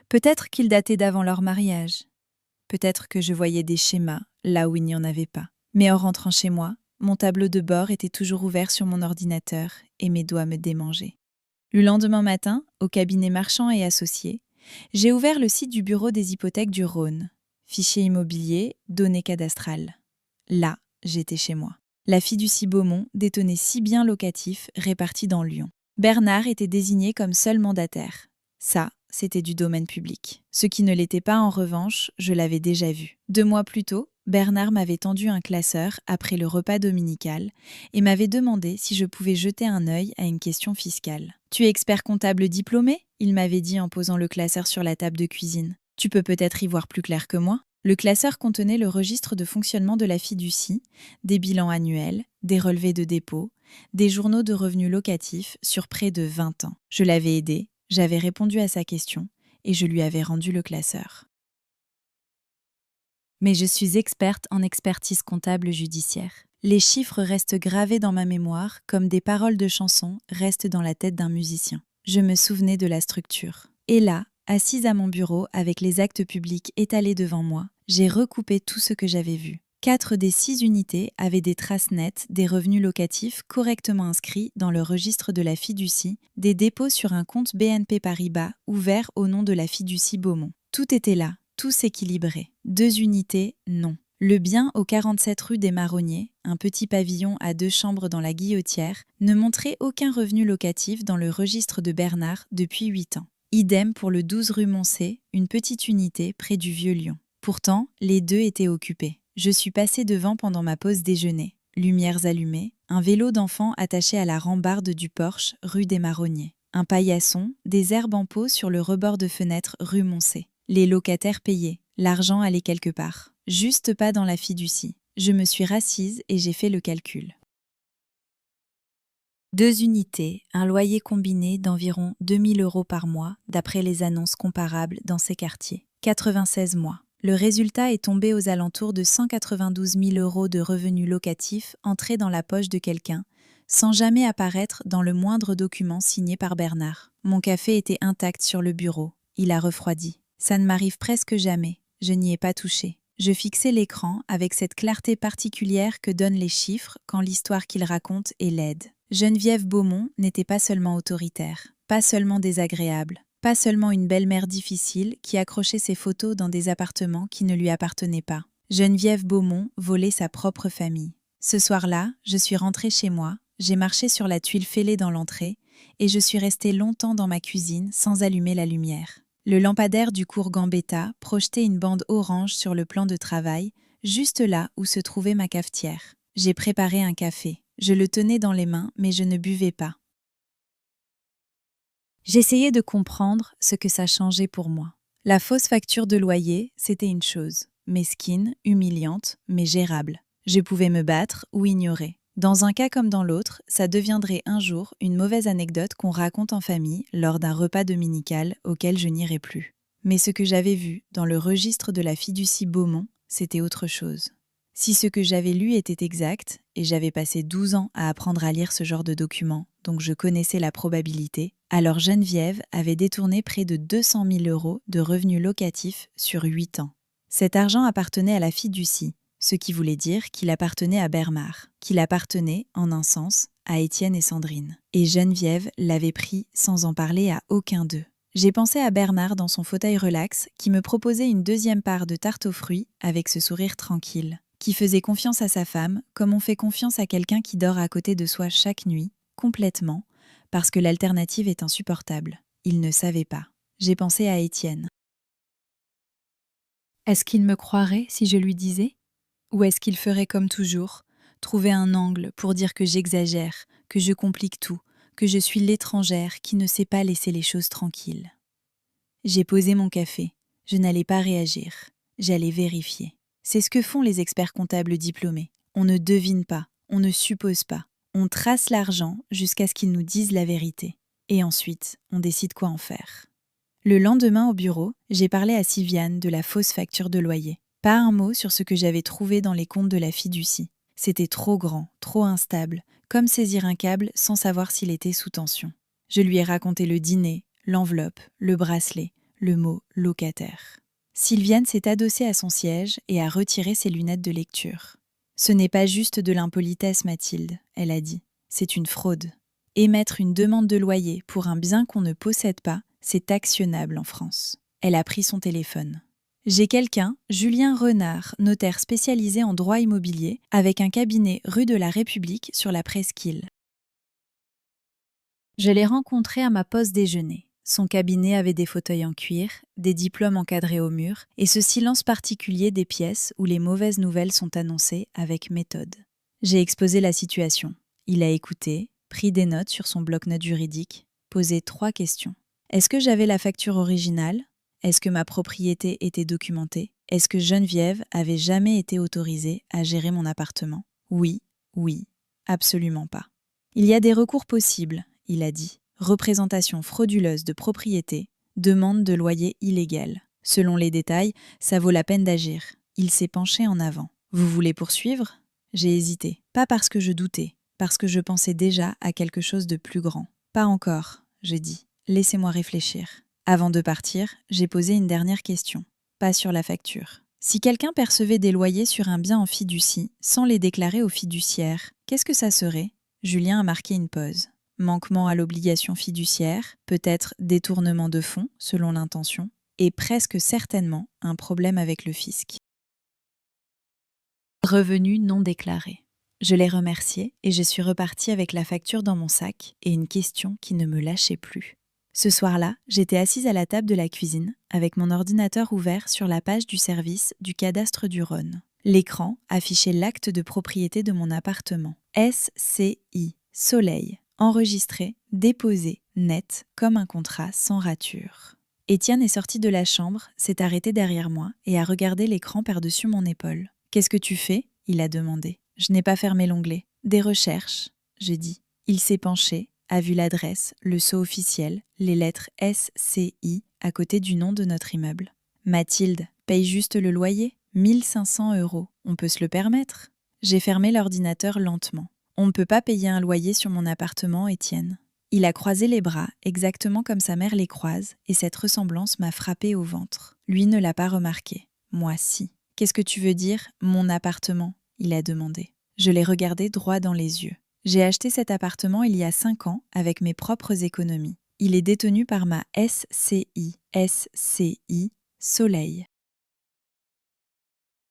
Peut-être qu'il datait d'avant leur mariage. Peut-être que je voyais des schémas là où il n'y en avait pas. Mais en rentrant chez moi, mon tableau de bord était toujours ouvert sur mon ordinateur et mes doigts me démangeaient. Le lendemain matin, au cabinet Marchand et Associés, j'ai ouvert le site du bureau des hypothèques du Rhône. Fichier immobilier, données cadastrales. Là, j'étais chez moi. La fiducie Beaumont détenait 6 biens locatifs répartis dans Lyon. Bernard était désigné comme seul mandataire. Ça, c'était du domaine public. Ce qui ne l'était pas, en revanche, je l'avais déjà vu. 2 mois plus tôt, Bernard m'avait tendu un classeur après le repas dominical et m'avait demandé si je pouvais jeter un œil à une question fiscale. « Tu es expert comptable diplômé ?» il m'avait dit en posant le classeur sur la table de cuisine. « Tu peux peut-être y voir plus clair que moi ?» Le classeur contenait le registre de fonctionnement de la fiducie, des bilans annuels, des relevés de dépôt, des journaux de revenus locatifs sur près de 20 ans. Je l'avais aidé, j'avais répondu à sa question et je lui avais rendu le classeur. Mais je suis experte en expertise comptable judiciaire. Les chiffres restent gravés dans ma mémoire comme des paroles de chansons restent dans la tête d'un musicien. Je me souvenais de la structure. Et là, assise à mon bureau avec les actes publics étalés devant moi, j'ai recoupé tout ce que j'avais vu. 4 des 6 unités avaient des traces nettes des revenus locatifs correctement inscrits dans le registre de la fiducie, des dépôts sur un compte BNP Paribas ouvert au nom de la fiducie Beaumont. Tout était là, tout s'équilibrait. 2 unités, non. Le bien au 47 rue des Marronniers, un petit pavillon à 2 chambres dans la Guillotière, ne montrait aucun revenu locatif dans le registre de Bernard depuis 8 ans. Idem pour le 12 rue Moncey, une petite unité près du Vieux-Lyon. Pourtant, les 2 étaient occupés. Je suis passée devant pendant ma pause déjeuner. Lumières allumées, un vélo d'enfant attaché à la rambarde du porche rue des Marronniers. Un paillasson, des herbes en pot sur le rebord de fenêtre rue Moncey. Les locataires payaient. L'argent allait quelque part. Juste pas dans la fiducie. Je me suis rassise et j'ai fait le calcul. 2 unités, un loyer combiné d'environ 2 000 € par mois, d'après les annonces comparables dans ces quartiers. 96 mois. Le résultat est tombé aux alentours de 192 000 € de revenus locatifs entrés dans la poche de quelqu'un, sans jamais apparaître dans le moindre document signé par Bernard. Mon café était intact sur le bureau. Il a refroidi. Ça ne m'arrive presque jamais. Je n'y ai pas touché. Je fixais l'écran avec cette clarté particulière que donnent les chiffres quand l'histoire qu'ils racontent est laide. Geneviève Beaumont n'était pas seulement autoritaire, pas seulement désagréable, pas seulement une belle-mère difficile qui accrochait ses photos dans des appartements qui ne lui appartenaient pas. Geneviève Beaumont volait sa propre famille. Ce soir-là, je suis rentrée chez moi, j'ai marché sur la tuile fêlée dans l'entrée et je suis restée longtemps dans ma cuisine sans allumer la lumière. Le lampadaire du cours Gambetta projetait une bande orange sur le plan de travail, juste là où se trouvait ma cafetière. J'ai préparé un café. Je le tenais dans les mains, mais je ne buvais pas. J'essayais de comprendre ce que ça changeait pour moi. La fausse facture de loyer, c'était une chose. Mesquine, humiliante, mais gérable. Je pouvais me battre ou ignorer. Dans un cas comme dans l'autre, ça deviendrait un jour une mauvaise anecdote qu'on raconte en famille lors d'un repas dominical auquel je n'irai plus. Mais ce que j'avais vu dans le registre de la fiducie Beaumont, c'était autre chose. Si ce que j'avais lu était exact, et j'avais passé 12 ans à apprendre à lire ce genre de documents, donc je connaissais la probabilité, alors Geneviève avait détourné près de 200 000 € de revenus locatifs sur 8 ans. Cet argent appartenait à la fiducie, ce qui voulait dire qu'il appartenait à Bernard, qu'il appartenait, en un sens, à Étienne et Sandrine. Et Geneviève l'avait pris sans en parler à aucun d'eux. J'ai pensé à Bernard dans son fauteuil relax qui me proposait une 2e part de tarte aux fruits avec ce sourire tranquille, qui faisait confiance à sa femme comme on fait confiance à quelqu'un qui dort à côté de soi chaque nuit, complètement, parce que l'alternative est insupportable. Il ne savait pas. J'ai pensé à Étienne. Est-ce qu'il me croirait si je lui disais ? Ou est-ce qu'il ferait comme toujours, trouver un angle pour dire que j'exagère, que je complique tout, que je suis l'étrangère qui ne sait pas laisser les choses tranquilles ? J'ai posé mon café. Je n'allais pas réagir. J'allais vérifier. C'est ce que font les experts comptables diplômés. On ne devine pas, on ne suppose pas. On trace l'argent jusqu'à ce qu'ils nous disent la vérité. Et ensuite, on décide quoi en faire. Le lendemain au bureau, j'ai parlé à Sylviane de la fausse facture de loyer. Pas un mot sur ce que j'avais trouvé dans les comptes de la fiducie. C'était trop grand, trop instable, comme saisir un câble sans savoir s'il était sous tension. Je lui ai raconté le dîner, l'enveloppe, le bracelet, le mot locataire. Sylviane s'est adossée à son siège et a retiré ses lunettes de lecture. « Ce n'est pas juste de l'impolitesse, Mathilde, » elle a dit. « C'est une fraude. Émettre une demande de loyer pour un bien qu'on ne possède pas, c'est actionnable en France. » Elle a pris son téléphone. « J'ai quelqu'un, Julien Renard, notaire spécialisé en droit immobilier, avec un cabinet rue de la République sur la Presqu'île. Je l'ai rencontré à ma pause déjeuner. Son cabinet avait des fauteuils en cuir, des diplômes encadrés au mur, et ce silence particulier des pièces où les mauvaises nouvelles sont annoncées avec méthode. J'ai exposé la situation. Il a écouté, pris des notes sur son bloc-notes juridique, posé 3 questions. Est-ce que j'avais la facture originale ? Est-ce que ma propriété était documentée ? Est-ce que Geneviève avait jamais été autorisée à gérer mon appartement ? Oui, absolument pas. Il y a des recours possibles, il a dit. Représentation frauduleuse de propriété, demande de loyer illégal. Selon les détails, ça vaut la peine d'agir. Il s'est penché en avant. Vous voulez poursuivre ? J'ai hésité. Pas parce que je doutais, parce que je pensais déjà à quelque chose de plus grand. Pas encore, j'ai dit. Laissez-moi réfléchir. Avant de partir, j'ai posé une dernière question. Pas sur la facture. Si quelqu'un percevait des loyers sur un bien en fiducie, sans les déclarer au fiduciaire, qu'est-ce que ça serait ? Julien a marqué une pause. Manquement à l'obligation fiduciaire, peut-être détournement de fonds, selon l'intention, et presque certainement un problème avec le fisc. Revenu non déclaré. Je l'ai remercié et je suis repartie avec la facture dans mon sac et une question qui ne me lâchait plus. Ce soir-là, j'étais assise à la table de la cuisine, avec mon ordinateur ouvert sur la page du service du cadastre du Rhône. L'écran affichait l'acte de propriété de mon appartement. SCI, Soleil. Enregistré, déposé, net, comme un contrat sans rature. Étienne est sorti de la chambre, s'est arrêté derrière moi et a regardé l'écran par-dessus mon épaule. « Qu'est-ce que tu fais ?» il a demandé. Je n'ai pas fermé l'onglet. « Des recherches », j'ai dit. Il s'est penché, a vu l'adresse, le sceau officiel, les lettres SCI à côté du nom de notre immeuble. « Mathilde, paye juste le loyer ? 1 500 €. On peut se le permettre ?» J'ai fermé l'ordinateur lentement. On ne peut pas payer un loyer sur mon appartement, Étienne. Il a croisé les bras, exactement comme sa mère les croise, et cette ressemblance m'a frappée au ventre. Lui ne l'a pas remarqué. Moi, si. Qu'est-ce que tu veux dire, mon appartement ? Il a demandé. Je l'ai regardé droit dans les yeux. J'ai acheté cet appartement il y a 5 ans avec mes propres économies. Il est détenu par ma SCI, Soleil.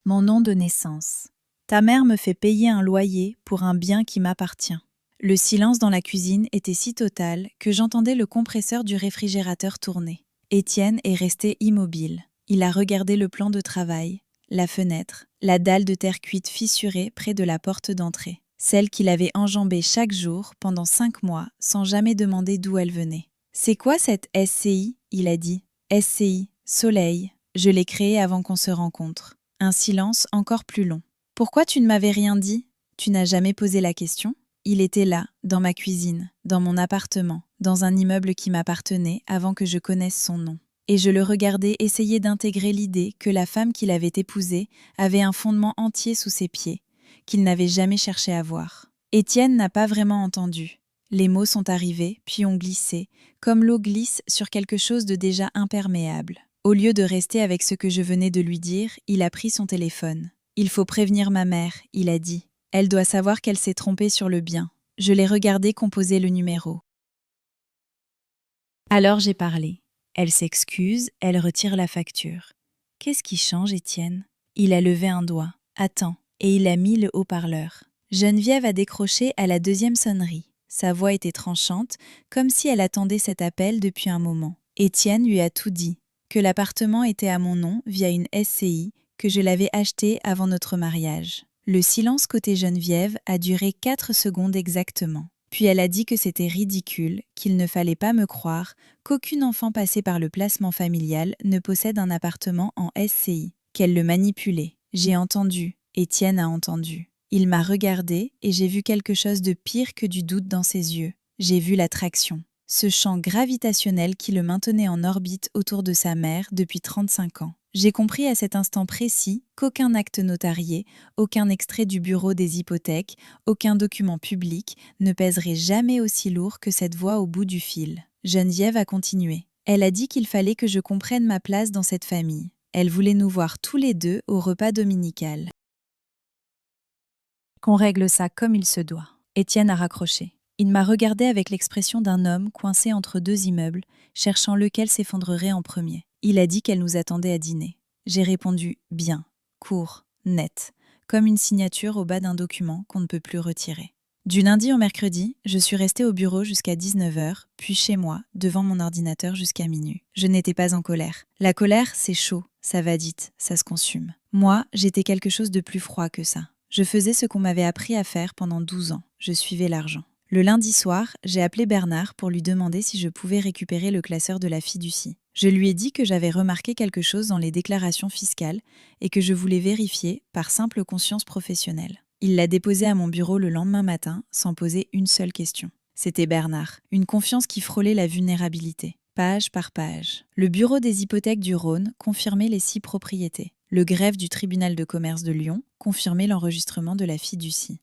Mon nom de naissance. Ta mère me fait payer un loyer pour un bien qui m'appartient. Le silence dans la cuisine était si total que j'entendais le compresseur du réfrigérateur tourner. Étienne est resté immobile. Il a regardé le plan de travail, la fenêtre, la dalle de terre cuite fissurée près de la porte d'entrée, celle qu'il avait enjambée chaque jour pendant 5 mois sans jamais demander d'où elle venait. « C'est quoi cette SCI ?» il a dit. « SCI, Soleil. Je l'ai créée avant qu'on se rencontre. » Un silence encore plus long. « Pourquoi tu ne m'avais rien dit ? Tu n'as jamais posé la question ? » Il était là, dans ma cuisine, dans mon appartement, dans un immeuble qui m'appartenait avant que je connaisse son nom. Et je le regardais essayer d'intégrer l'idée que la femme qu'il avait épousée avait un fondement entier sous ses pieds, qu'il n'avait jamais cherché à voir. Étienne n'a pas vraiment entendu. Les mots sont arrivés, puis ont glissé, comme l'eau glisse sur quelque chose de déjà imperméable. Au lieu de rester avec ce que je venais de lui dire, il a pris son téléphone. « Il faut prévenir ma mère », il a dit. « Elle doit savoir qu'elle s'est trompée sur le bien. » Je l'ai regardé composer le numéro. Alors j'ai parlé. Elle s'excuse, elle retire la facture. « Qu'est-ce qui change, Étienne ?» Il a levé un doigt. « Attends. » Et il a mis le haut-parleur. Geneviève a décroché à la 2e sonnerie. Sa voix était tranchante, comme si elle attendait cet appel depuis un moment. Étienne lui a tout dit. Que l'appartement était à mon nom via une SCI, que je l'avais acheté avant notre mariage. Le silence côté Geneviève a duré 4 secondes exactement. Puis elle a dit que c'était ridicule, qu'il ne fallait pas me croire, qu'aucun enfant passé par le placement familial ne possède un appartement en SCI, qu'elle le manipulait. J'ai entendu, Étienne a entendu. Il m'a regardé et j'ai vu quelque chose de pire que du doute dans ses yeux. J'ai vu l'attraction. ce champ gravitationnel qui le maintenait en orbite autour de sa mère depuis 35 ans. J'ai compris à cet instant précis qu'aucun acte notarié, aucun extrait du bureau des hypothèques, aucun document public ne pèserait jamais aussi lourd que cette voix au bout du fil. Geneviève a continué. Elle a dit qu'il fallait que je comprenne ma place dans cette famille. Elle voulait nous voir tous les deux au repas dominical. Qu'on règle ça comme il se doit. Étienne a raccroché. Il m'a regardé avec l'expression d'un homme coincé entre deux immeubles, cherchant lequel s'effondrerait en premier. Il a dit qu'elle nous attendait à dîner. J'ai répondu « bien », court, net, comme une signature au bas d'un document qu'on ne peut plus retirer. Du lundi au mercredi, je suis restée au bureau jusqu'à 19h, puis chez moi, devant mon ordinateur jusqu'à minuit. Je n'étais pas en colère. La colère, c'est chaud, ça va vite, ça se consume. Moi, j'étais quelque chose de plus froid que ça. Je faisais ce qu'on m'avait appris à faire pendant 12 ans. Je suivais l'argent. Le lundi soir, j'ai appelé Bernard pour lui demander si je pouvais récupérer le classeur de la fiducie. Je lui ai dit que j'avais remarqué quelque chose dans les déclarations fiscales et que je voulais vérifier par simple conscience professionnelle. Il l'a déposé à mon bureau le lendemain matin sans poser une seule question. C'était Bernard, une confiance qui frôlait la vulnérabilité. Page par page. Le bureau des hypothèques du Rhône confirmait les 6 propriétés. Le greffe du tribunal de commerce de Lyon confirmait l'enregistrement de la fiducie.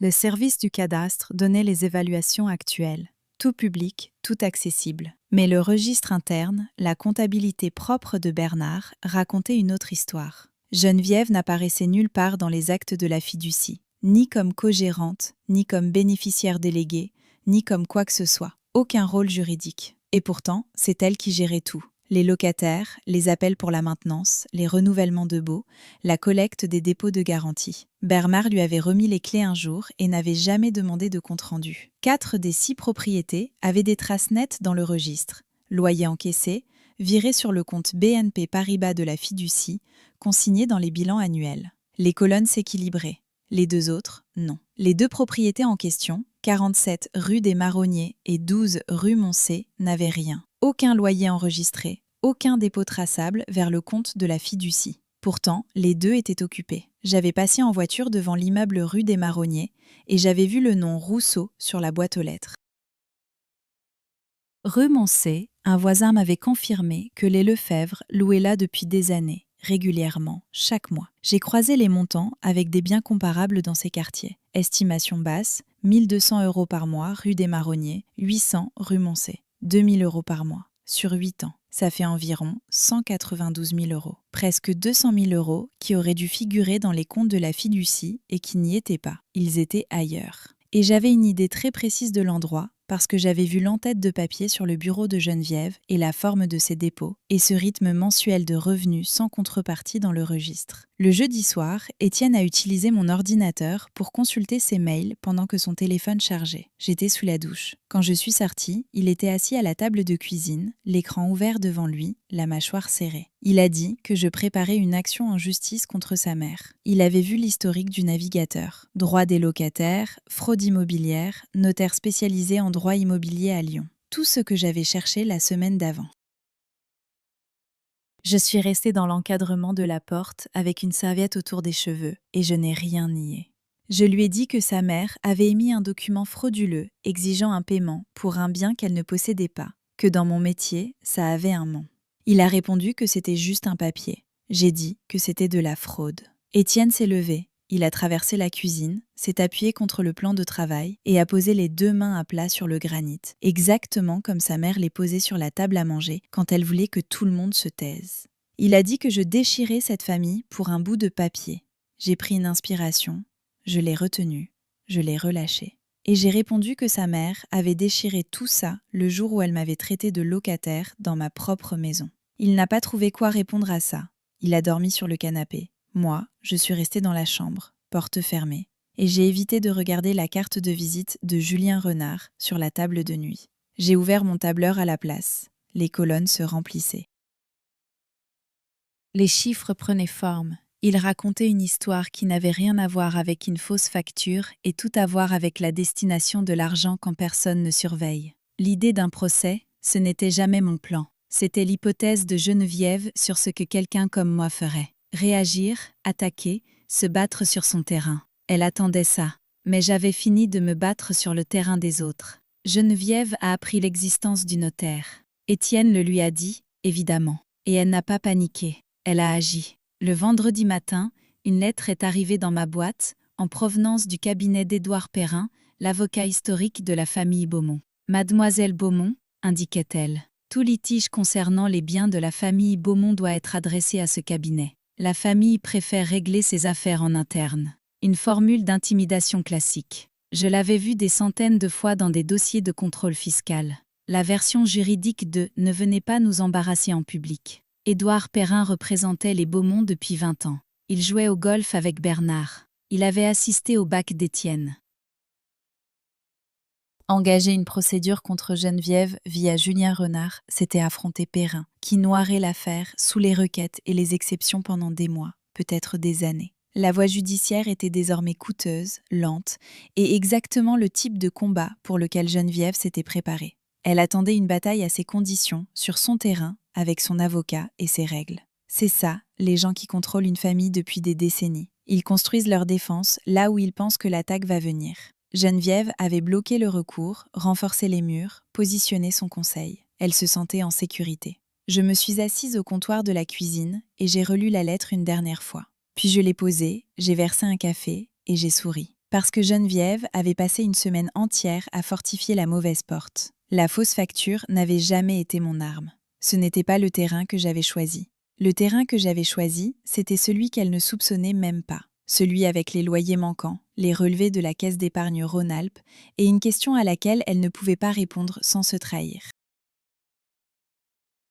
Le service du cadastre donnait les évaluations actuelles. Tout public, tout accessible. Mais le registre interne, la comptabilité propre de Bernard, racontait une autre histoire. Geneviève n'apparaissait nulle part dans les actes de la fiducie, ni comme co-gérante, ni comme bénéficiaire déléguée, ni comme quoi que ce soit. Aucun rôle juridique. Et pourtant, c'est elle qui gérait tout. Les locataires, les appels pour la maintenance, les renouvellements de baux, la collecte des dépôts de garantie. Bernard lui avait remis les clés un jour et n'avait jamais demandé de compte-rendu. 4 des 6 propriétés avaient des traces nettes dans le registre. Loyer encaissé, viré sur le compte BNP Paribas de la fiducie, consigné dans les bilans annuels. Les colonnes s'équilibraient. Les 2 autres, non. Les 2 propriétés en question, 47 rue des Marronniers et 12 rue Moncey, n'avaient rien. Aucun loyer enregistré, aucun dépôt traçable vers le compte de la fiducie. Pourtant, les 2 étaient occupés. J'avais passé en voiture devant l'immeuble rue des Marronniers et j'avais vu le nom Rousseau sur la boîte aux lettres. Rue Moncey, un voisin m'avait confirmé que les Lefebvre louaient là depuis des années, régulièrement, chaque mois. J'ai croisé les montants avec des biens comparables dans ces quartiers. Estimation basse, 1 200 € par mois rue des Marronniers, 800 rue Moncey. 2 000 € par mois, sur 8 ans. Ça fait environ 192 000 €. Presque 200 000 € qui auraient dû figurer dans les comptes de la fiducie et qui n'y étaient pas. Ils étaient ailleurs. Et j'avais une idée très précise de l'endroit parce que j'avais vu l'entête de papier sur le bureau de Geneviève et la forme de ses dépôts, et ce rythme mensuel de revenus sans contrepartie dans le registre. Le jeudi soir, Étienne a utilisé mon ordinateur pour consulter ses mails pendant que son téléphone chargeait. J'étais sous la douche. Quand je suis sortie, il était assis à la table de cuisine, l'écran ouvert devant lui, la mâchoire serrée. Il a dit que je préparais une action en justice contre sa mère. Il avait vu l'historique du navigateur. Droit des locataires, fraude immobilière, notaire spécialisé en droit immobilier à Lyon. Tout ce que j'avais cherché la semaine d'avant. Je suis restée dans l'encadrement de la porte avec une serviette autour des cheveux et je n'ai rien nié. Je lui ai dit que sa mère avait émis un document frauduleux exigeant un paiement pour un bien qu'elle ne possédait pas, que dans mon métier, ça avait un nom. Il a répondu que c'était juste un papier. J'ai dit que c'était de la fraude. Étienne s'est levé, il a traversé la cuisine, s'est appuyé contre le plan de travail et a posé les 2 mains à plat sur le granit, exactement comme sa mère les posait sur la table à manger quand elle voulait que tout le monde se taise. Il a dit que je déchirais cette famille pour un bout de papier. J'ai pris une inspiration, je l'ai retenue, je l'ai relâchée. Et j'ai répondu que sa mère avait déchiré tout ça le jour où elle m'avait traité de locataire dans ma propre maison. Il n'a pas trouvé quoi répondre à ça. Il a dormi sur le canapé. Moi, je suis restée dans la chambre, porte fermée, et j'ai évité de regarder la carte de visite de Julien Renard sur la table de nuit. J'ai ouvert mon tableur à la place. Les colonnes se remplissaient. Les chiffres prenaient forme. Ils racontaient une histoire qui n'avait rien à voir avec une fausse facture et tout à voir avec la destination de l'argent quand personne ne surveille. L'idée d'un procès, ce n'était jamais mon plan. C'était l'hypothèse de Geneviève sur ce que quelqu'un comme moi ferait. Réagir, attaquer, se battre sur son terrain. Elle attendait ça, mais j'avais fini de me battre sur le terrain des autres. Geneviève a appris l'existence du notaire. Étienne le lui a dit, évidemment. Et elle n'a pas paniqué. Elle a agi. Le vendredi matin, une lettre est arrivée dans ma boîte, en provenance du cabinet d'Édouard Perrin, l'avocat historique de la famille Beaumont. Mademoiselle Beaumont, indiquait-elle. Tout litige concernant les biens de la famille Beaumont doit être adressé à ce cabinet. La famille préfère régler ses affaires en interne. Une formule d'intimidation classique. Je l'avais vue des centaines de fois dans des dossiers de contrôle fiscal. La version juridique de « ne venez pas nous embarrasser en public ». Édouard Perrin représentait les Beaumont depuis 20 ans. Il jouait au golf avec Bernard. Il avait assisté au bac d'Étienne. Engager une procédure contre Geneviève via Julien Renard, c'était affronter Perrin, qui noirait l'affaire sous les requêtes et les exceptions pendant des mois, peut-être des années. La voie judiciaire était désormais coûteuse, lente, et exactement le type de combat pour lequel Geneviève s'était préparée. Elle attendait une bataille à ses conditions, sur son terrain, avec son avocat et ses règles. C'est ça, les gens qui contrôlent une famille depuis des décennies. Ils construisent leur défense là où ils pensent que l'attaque va venir. Geneviève avait bloqué le recours, renforcé les murs, positionné son conseil. Elle se sentait en sécurité. Je me suis assise au comptoir de la cuisine et j'ai relu la lettre une dernière fois. Puis je l'ai posée, j'ai versé un café et j'ai souri. Parce que Geneviève avait passé une semaine entière à fortifier la mauvaise porte. La fausse facture n'avait jamais été mon arme. Ce n'était pas le terrain que j'avais choisi. Le terrain que j'avais choisi, c'était celui qu'elle ne soupçonnait même pas. Celui avec les loyers manquants, les relevés de la caisse d'épargne Rhône-Alpes et une question à laquelle elle ne pouvait pas répondre sans se trahir.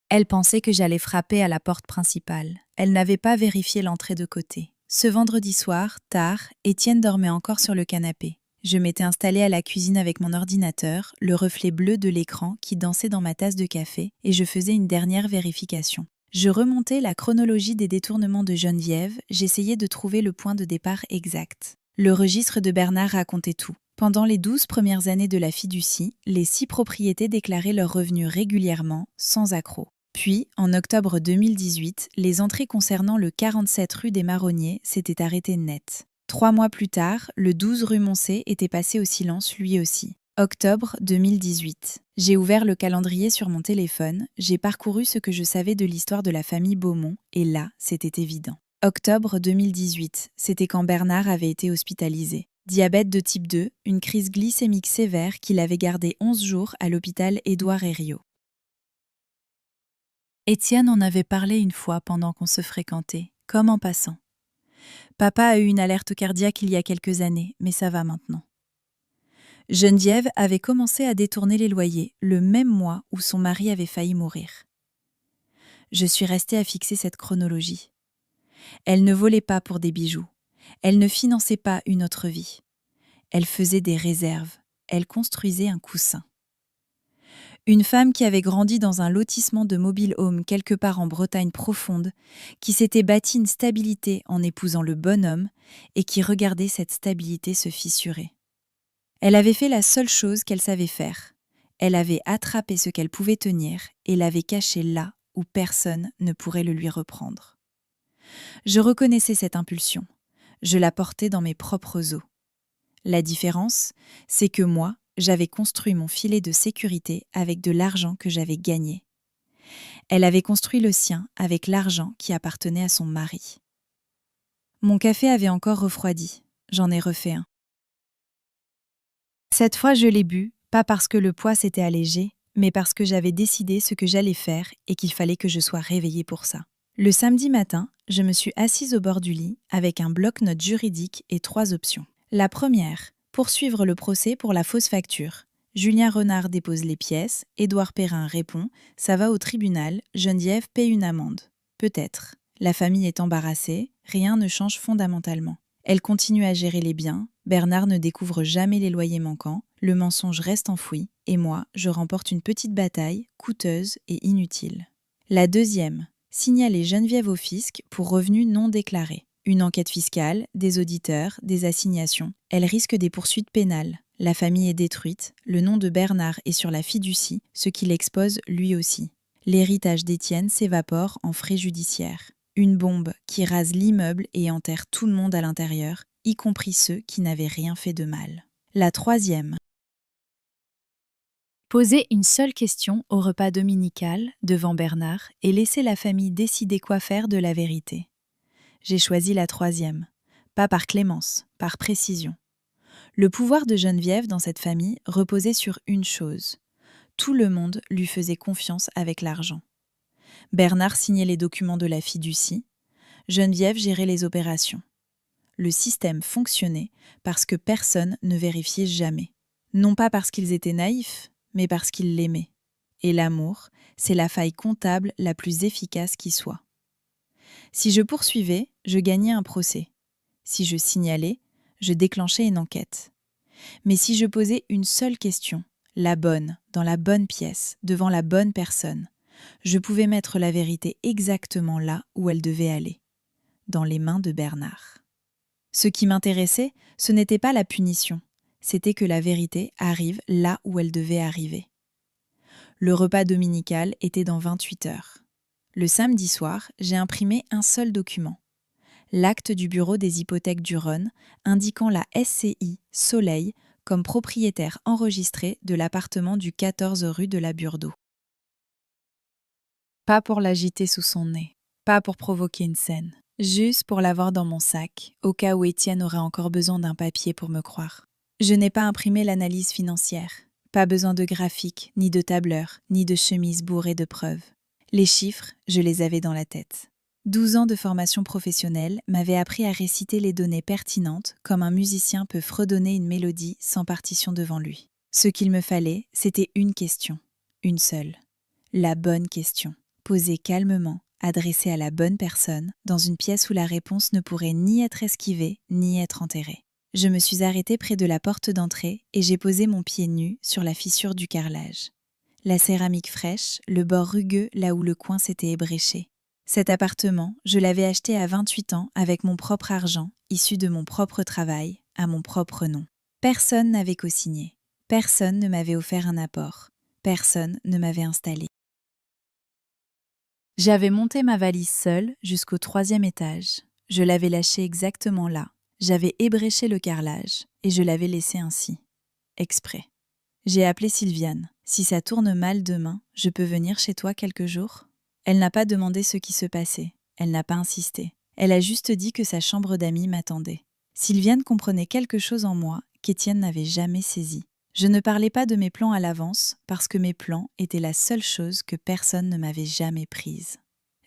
Elle pensait que j'allais frapper à la porte principale. Elle n'avait pas vérifié l'entrée de côté. Ce vendredi soir, tard, Étienne dormait encore sur le canapé. Je m'étais installée à la cuisine avec mon ordinateur, le reflet bleu de l'écran qui dansait dans ma tasse de café, et je faisais une dernière vérification. Je remontais la chronologie des détournements de Geneviève, j'essayais de trouver le point de départ exact. Le registre de Bernard racontait tout. Pendant les 12 premières années de la fiducie, les 6 propriétés déclaraient leurs revenus régulièrement, sans accroc. Puis, en octobre 2018, les entrées concernant le 47 rue des Marronniers s'étaient arrêtées net. 3 mois plus tard, le 12 rue Moncey était passé au silence lui aussi. Octobre 2018. J'ai ouvert le calendrier sur mon téléphone, j'ai parcouru ce que je savais de l'histoire de la famille Beaumont, et là, c'était évident. Octobre 2018, c'était quand Bernard avait été hospitalisé. Diabète de type 2, une crise glycémique sévère qui l'avait gardé 11 jours à l'hôpital Édouard Herriot. Étienne en avait parlé une fois pendant qu'on se fréquentait, comme en passant. Papa a eu une alerte cardiaque il y a quelques années, mais ça va maintenant. Geneviève avait commencé à détourner les loyers le même mois où son mari avait failli mourir. Je suis restée à fixer cette chronologie. Elle ne volait pas pour des bijoux. Elle ne finançait pas une autre vie. Elle faisait des réserves. Elle construisait un coussin. Une femme qui avait grandi dans un lotissement de mobile home quelque part en Bretagne profonde, qui s'était bâtie une stabilité en épousant le bon homme et qui regardait cette stabilité se fissurer. Elle avait fait la seule chose qu'elle savait faire. Elle avait attrapé ce qu'elle pouvait tenir et l'avait caché là où personne ne pourrait le lui reprendre. Je reconnaissais cette impulsion. Je la portais dans mes propres os. La différence, c'est que moi, j'avais construit mon filet de sécurité avec de l'argent que j'avais gagné. Elle avait construit le sien avec l'argent qui appartenait à son mari. Mon café avait encore refroidi. J'en ai refait un. Cette fois, je l'ai bu, pas parce que le poids s'était allégé, mais parce que j'avais décidé ce que j'allais faire et qu'il fallait que je sois réveillée pour ça. Le samedi matin, je me suis assise au bord du lit avec un bloc-notes juridique et 3 options. La première, poursuivre le procès pour la fausse facture. Julien Renard dépose les pièces, Édouard Perrin répond, ça va au tribunal, Geneviève paie une amende. Peut-être. La famille est embarrassée, rien ne change fondamentalement. Elle continue à gérer les biens, Bernard ne découvre jamais les loyers manquants, le mensonge reste enfoui, et moi, je remporte une petite bataille, coûteuse et inutile. La deuxième, signaler Geneviève au fisc pour revenus non déclarés. Une enquête fiscale, des auditeurs, des assignations. Elle risque des poursuites pénales. La famille est détruite, le nom de Bernard est sur la fiducie, ce qui l'expose lui aussi. L'héritage d'Étienne s'évapore en frais judiciaires. Une bombe qui rase l'immeuble et enterre tout le monde à l'intérieur, y compris ceux qui n'avaient rien fait de mal. La troisième, Poser une seule question au repas dominical devant Bernard et laisser la famille décider quoi faire de la vérité. J'ai choisi la troisième, pas par clémence, par précision. Le pouvoir de Geneviève dans cette famille reposait sur une chose. Tout le monde lui faisait confiance avec l'argent. Bernard signait les documents de la fiducie, Geneviève gérait les opérations. Le système fonctionnait parce que personne ne vérifiait jamais. Non pas parce qu'ils étaient naïfs, mais parce qu'ils l'aimaient. Et l'amour, c'est la faille comptable la plus efficace qui soit. Si je poursuivais, je gagnais un procès. Si je signalais, je déclenchais une enquête. Mais si je posais une seule question, la bonne, dans la bonne pièce, devant la bonne personne, je pouvais mettre la vérité exactement là où elle devait aller, dans les mains de Bernard. Ce qui m'intéressait, ce n'était pas la punition, c'était que la vérité arrive là où elle devait arriver. Le repas dominical était dans 28 heures. Le samedi soir, j'ai imprimé un seul document. L'acte du bureau des hypothèques du Rhône indiquant la SCI Soleil comme propriétaire enregistré de l'appartement du 14 rue de la Burdeau. Pas pour l'agiter sous son nez, pas pour provoquer une scène, juste pour l'avoir dans mon sac, au cas où Étienne aurait encore besoin d'un papier pour me croire. Je n'ai pas imprimé l'analyse financière, pas besoin de graphique, ni de tableur, ni de chemise bourrée de preuves. Les chiffres, je les avais dans la tête. 12 ans de formation professionnelle m'avaient appris à réciter les données pertinentes comme un musicien peut fredonner une mélodie sans partition devant lui. Ce qu'il me fallait, c'était une question, une seule. La bonne question, posée calmement, adressée à la bonne personne, dans une pièce où la réponse ne pourrait ni être esquivée, ni être enterrée. Je me suis arrêtée près de la porte d'entrée et j'ai posé mon pied nu sur la fissure du carrelage. La céramique fraîche, le bord rugueux là où le coin s'était ébréché. Cet appartement, je l'avais acheté à 28 ans avec mon propre argent, issu de mon propre travail, à mon propre nom. Personne n'avait co-signé. Personne ne m'avait offert un apport. Personne ne m'avait installé. J'avais monté ma valise seule jusqu'au 3e étage. Je l'avais lâchée exactement là. J'avais ébréché le carrelage et je l'avais laissé ainsi. Exprès. J'ai appelé Sylviane. Si ça tourne mal demain, je peux venir chez toi quelques jours ? Elle n'a pas demandé ce qui se passait. Elle n'a pas insisté. Elle a juste dit que sa chambre d'amis m'attendait. Sylviane comprenait quelque chose en moi qu'Étienne n'avait jamais saisi. Je ne parlais pas de mes plans à l'avance parce que mes plans étaient la seule chose que personne ne m'avait jamais prise.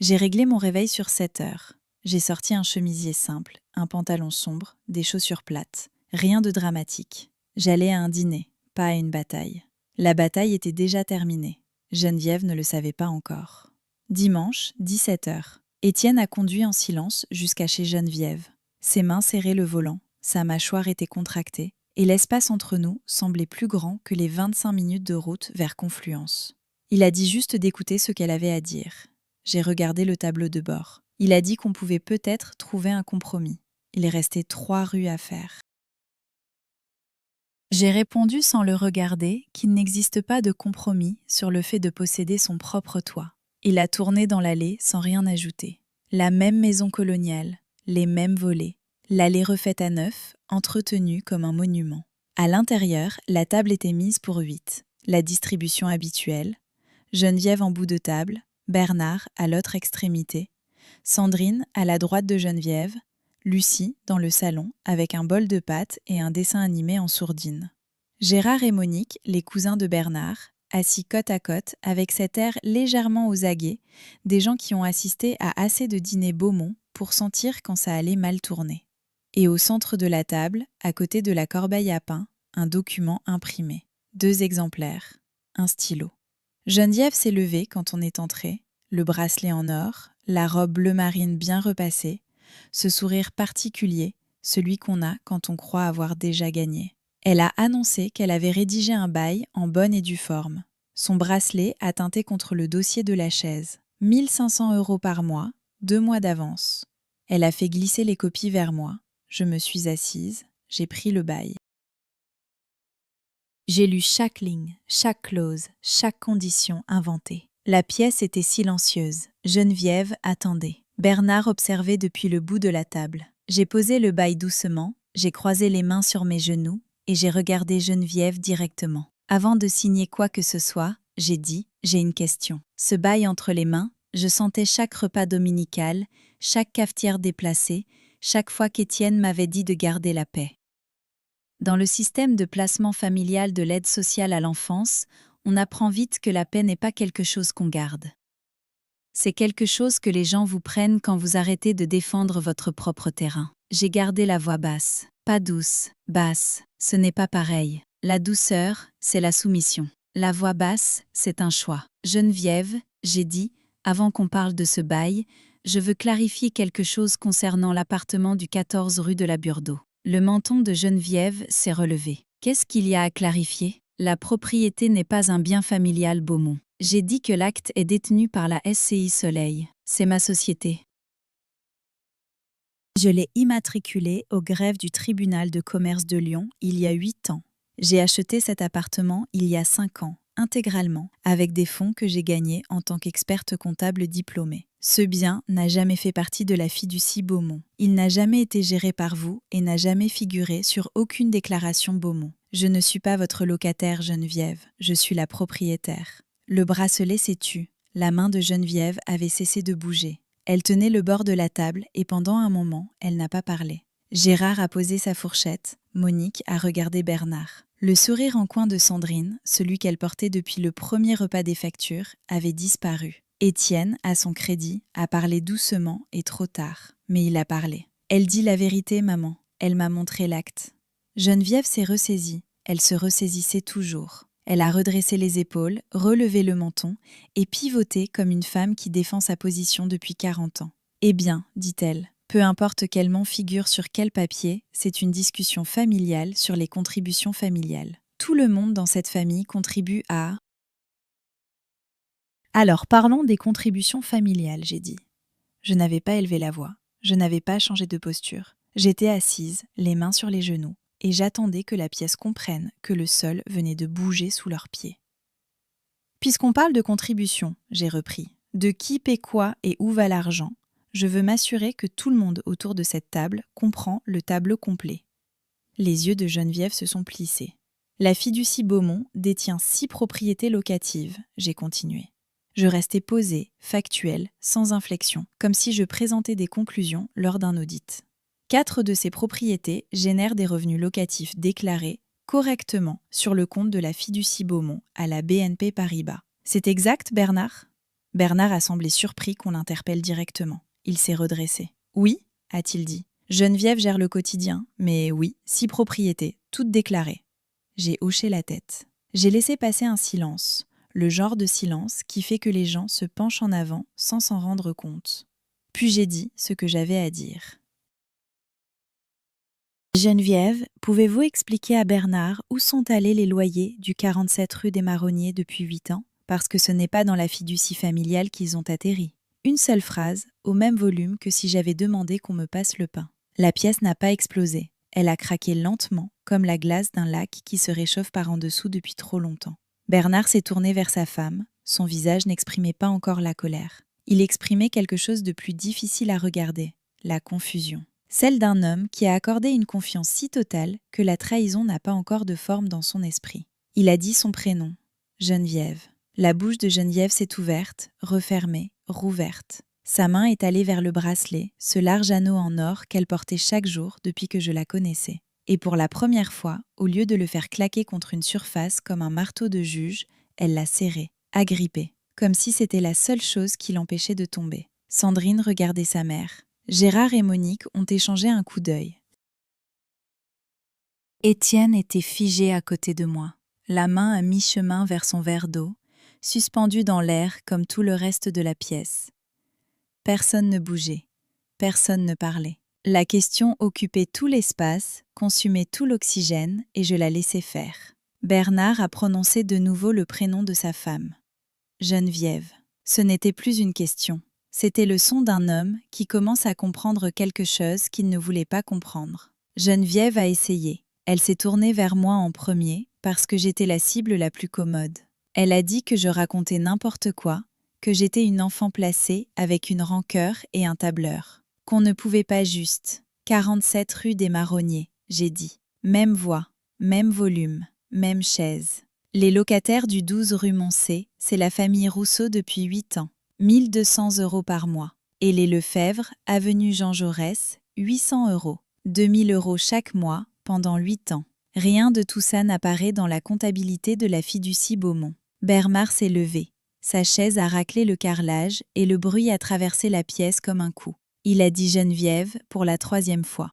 J'ai réglé mon réveil sur 7 heures. J'ai sorti un chemisier simple, un pantalon sombre, des chaussures plates. Rien de dramatique. J'allais à un dîner, pas à une bataille. La bataille était déjà terminée. Geneviève ne le savait pas encore. Dimanche, 17 heures. Étienne a conduit en silence jusqu'à chez Geneviève. Ses mains serraient le volant, sa mâchoire était contractée, et l'espace entre nous semblait plus grand que les 25 minutes de route vers Confluence. Il a dit juste d'écouter ce qu'elle avait à dire. J'ai regardé le tableau de bord. Il a dit qu'on pouvait peut-être trouver un compromis. Il restait 3 rues à faire. J'ai répondu sans le regarder qu'il n'existe pas de compromis sur le fait de posséder son propre toit. Il a tourné dans l'allée sans rien ajouter. La même maison coloniale, les mêmes volets, l'allée refaite à neuf, entretenue comme un monument. À l'intérieur, la table était mise pour 8. La distribution habituelle. Geneviève en bout de table, Bernard à l'autre extrémité, Sandrine à la droite de Geneviève, Lucie dans le salon avec un bol de pâtes et un dessin animé en sourdine. Gérard et Monique, les cousins de Bernard, assis côte à côte avec cet air légèrement aux aguets, des gens qui ont assisté à assez de dîners Beaumont pour sentir quand ça allait mal tourner. Et au centre de la table, à côté de la corbeille à pain, un document imprimé. 2 exemplaires, un stylo. Geneviève s'est levée quand on est entré, le bracelet en or, la robe bleu marine bien repassée, ce sourire particulier, celui qu'on a quand on croit avoir déjà gagné. Elle a annoncé qu'elle avait rédigé un bail en bonne et due forme. Son bracelet a teinté contre le dossier de la chaise. 1 500 € par mois, 2 mois d'avance. Elle a fait glisser les copies vers moi. Je me suis assise, j'ai pris le bail. J'ai lu chaque ligne, chaque clause, chaque condition inventée. La pièce était silencieuse. Geneviève attendait. Bernard observait depuis le bout de la table. J'ai posé le bail doucement, j'ai croisé les mains sur mes genoux et j'ai regardé Geneviève directement. Avant de signer quoi que ce soit, j'ai dit « j'ai une question ». Ce bail entre les mains, je sentais chaque repas dominical, chaque cafetière déplacée, chaque fois qu'Étienne m'avait dit de garder la paix. Dans le système de placement familial de l'aide sociale à l'enfance, on apprend vite que la paix n'est pas quelque chose qu'on garde. C'est quelque chose que les gens vous prennent quand vous arrêtez de défendre votre propre terrain. J'ai gardé la voix basse. Pas douce, basse, ce n'est pas pareil. La douceur, c'est la soumission. La voix basse, c'est un choix. Geneviève, j'ai dit, avant qu'on parle de ce bail, je veux clarifier quelque chose concernant l'appartement du 14 rue de la Burdeau. Le menton de Geneviève s'est relevé. Qu'est-ce qu'il y a à clarifier ? La propriété n'est pas un bien familial Beaumont. J'ai dit que l'acte est détenu par la SCI Soleil. C'est ma société. Je l'ai immatriculé au greffe du tribunal de commerce de Lyon il y a 8 ans. J'ai acheté cet appartement il y a 5 ans, intégralement, avec des fonds que j'ai gagnés en tant qu'experte comptable diplômée. Ce bien n'a jamais fait partie de la fiducie Beaumont. Il n'a jamais été géré par vous et n'a jamais figuré sur aucune déclaration Beaumont. Je ne suis pas votre locataire, Geneviève, je suis la propriétaire. Le bracelet s'est tu. La main de Geneviève avait cessé de bouger. Elle tenait le bord de la table et pendant un moment, elle n'a pas parlé. Gérard a posé sa fourchette, Monique a regardé Bernard. Le sourire en coin de Sandrine, celui qu'elle portait depuis le premier repas des factures, avait disparu. Étienne, à son crédit, a parlé doucement et trop tard. Mais il a parlé. Elle dit la vérité, maman. Elle m'a montré l'acte. Geneviève s'est ressaisie. Elle se ressaisissait toujours. Elle a redressé les épaules, relevé le menton et pivoté comme une femme qui défend sa position depuis 40 ans. « Eh bien, dit-elle, peu importe quel nom figure sur quel papier, c'est une discussion familiale sur les contributions familiales. Tout le monde dans cette famille contribue à... » Alors parlons des contributions familiales, j'ai dit. Je n'avais pas élevé la voix, je n'avais pas changé de posture. J'étais assise, les mains sur les genoux, et j'attendais que la pièce comprenne que le sol venait de bouger sous leurs pieds. Puisqu'on parle de contribution, j'ai repris, de qui paie quoi et où va l'argent, je veux m'assurer que tout le monde autour de cette table comprend le tableau complet. Les yeux de Geneviève se sont plissés. La fiducie Beaumont détient 6 propriétés locatives, j'ai continué. Je restais posée, factuelle, sans inflexion, comme si je présentais des conclusions lors d'un audit. 4 de ces propriétés génèrent des revenus locatifs déclarés correctement sur le compte de la fiducie Beaumont à la BNP Paribas. C'est exact, Bernard ? Bernard a semblé surpris qu'on l'interpelle directement. Il s'est redressé. Oui, a-t-il dit. Geneviève gère le quotidien, mais oui, 6 propriétés, toutes déclarées. J'ai hoché la tête. J'ai laissé passer un silence, le genre de silence qui fait que les gens se penchent en avant sans s'en rendre compte. Puis j'ai dit ce que j'avais à dire. Geneviève, pouvez-vous expliquer à Bernard où sont allés les loyers du 47 rue des Marronniers depuis 8 ans ? Parce que ce n'est pas dans la fiducie familiale qu'ils ont atterri. Une seule phrase, au même volume que si j'avais demandé qu'on me passe le pain. La pièce n'a pas explosé. Elle a craqué lentement, comme la glace d'un lac qui se réchauffe par en dessous depuis trop longtemps. Bernard s'est tourné vers sa femme. Son visage n'exprimait pas encore la colère. Il exprimait quelque chose de plus difficile à regarder, la confusion. Celle d'un homme qui a accordé une confiance si totale que la trahison n'a pas encore de forme dans son esprit. Il a dit son prénom, Geneviève. La bouche de Geneviève s'est ouverte, refermée, rouverte. Sa main est allée vers le bracelet, ce large anneau en or qu'elle portait chaque jour depuis que je la connaissais. Et pour la première fois, au lieu de le faire claquer contre une surface comme un marteau de juge, elle l'a serré, agrippé, comme si c'était la seule chose qui l'empêchait de tomber. Sandrine regardait sa mère. Gérard et Monique ont échangé un coup d'œil. Étienne était figé à côté de moi, la main à mi-chemin vers son verre d'eau, suspendu dans l'air comme tout le reste de la pièce. Personne ne bougeait, personne ne parlait. La question occupait tout l'espace, consumait tout l'oxygène et je la laissais faire. Bernard a prononcé de nouveau le prénom de sa femme. Geneviève. Ce n'était plus une question. C'était le son d'un homme qui commence à comprendre quelque chose qu'il ne voulait pas comprendre. Geneviève a essayé. Elle s'est tournée vers moi en premier parce que j'étais la cible la plus commode. Elle a dit que je racontais n'importe quoi, que j'étais une enfant placée avec une rancœur et un tableur. Qu'on ne pouvait pas juste. 47 rue des Marronniers, j'ai dit. Même voix, même volume, même chaise. Les locataires du 12 rue Moncey, c'est la famille Rousseau depuis 8 ans, 1200 € par mois. Et les Lefebvre, avenue Jean Jaurès, 800 €, 2000 € chaque mois pendant 8 ans. Rien de tout ça n'apparaît dans la comptabilité de la fiducie Beaumont. Bernard s'est levé. Sa chaise a raclé le carrelage et le bruit a traversé la pièce comme un coup. Il a dit Geneviève pour la 3e fois.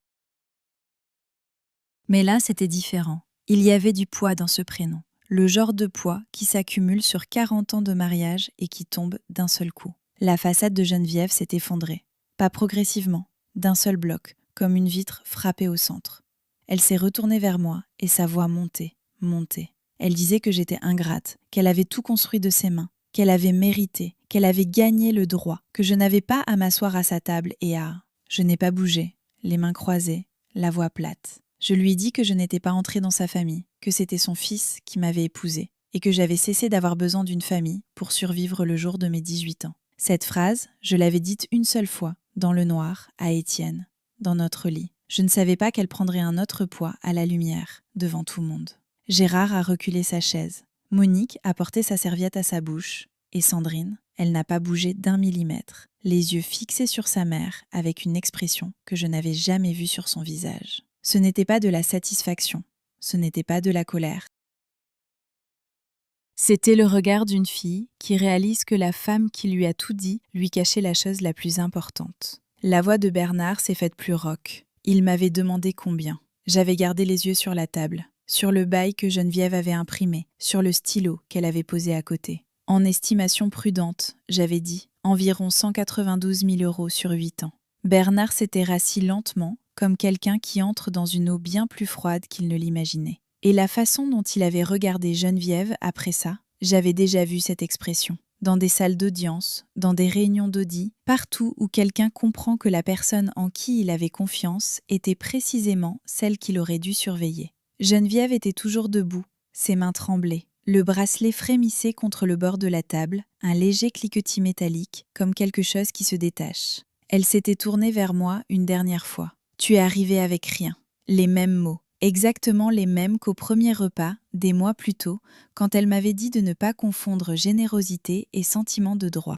Mais là, c'était différent. Il y avait du poids dans ce prénom. Le genre de poids qui s'accumule sur 40 ans de mariage et qui tombe d'un seul coup. La façade de Geneviève s'est effondrée. Pas progressivement, d'un seul bloc, comme une vitre frappée au centre. Elle s'est retournée vers moi et sa voix montait, montait. Elle disait que j'étais ingrate, qu'elle avait tout construit de ses mains, qu'elle avait mérité, qu'elle avait gagné le droit, que je n'avais pas à m'asseoir à sa table et à... Je n'ai pas bougé, les mains croisées, la voix plate. Je lui dis que je n'étais pas entrée dans sa famille, que c'était son fils qui m'avait épousée, et que j'avais cessé d'avoir besoin d'une famille pour survivre le jour de mes 18 ans. Cette phrase, je l'avais dite une seule fois, dans le noir, à Étienne, dans notre lit. Je ne savais pas qu'elle prendrait un autre poids à la lumière, devant tout le monde. Gérard a reculé sa chaise. Monique a porté sa serviette à sa bouche, et Sandrine, elle n'a pas bougé d'1 millimètre, les yeux fixés sur sa mère avec une expression que je n'avais jamais vue sur son visage. Ce n'était pas de la satisfaction, ce n'était pas de la colère. C'était le regard d'une fille qui réalise que la femme qui lui a tout dit lui cachait la chose la plus importante. La voix de Bernard s'est faite plus rauque. Il m'avait demandé combien. J'avais gardé les yeux sur la table, sur le bail que Geneviève avait imprimé, sur le stylo qu'elle avait posé à côté. En estimation prudente, j'avais dit environ 192 000 € sur 8 ans. Bernard s'était rassis lentement, comme quelqu'un qui entre dans une eau bien plus froide qu'il ne l'imaginait. Et la façon dont il avait regardé Geneviève après ça, j'avais déjà vu cette expression. Dans des salles d'audience, dans des réunions d'audit, partout où quelqu'un comprend que la personne en qui il avait confiance était précisément celle qu'il aurait dû surveiller. Geneviève était toujours debout, ses mains tremblaient. Le bracelet frémissait contre le bord de la table, un léger cliquetis métallique, comme quelque chose qui se détache. Elle s'était tournée vers moi une dernière fois. « Tu es arrivé avec rien ». Les mêmes mots, exactement les mêmes qu'au premier repas, des mois plus tôt, quand elle m'avait dit de ne pas confondre générosité et sentiment de droit.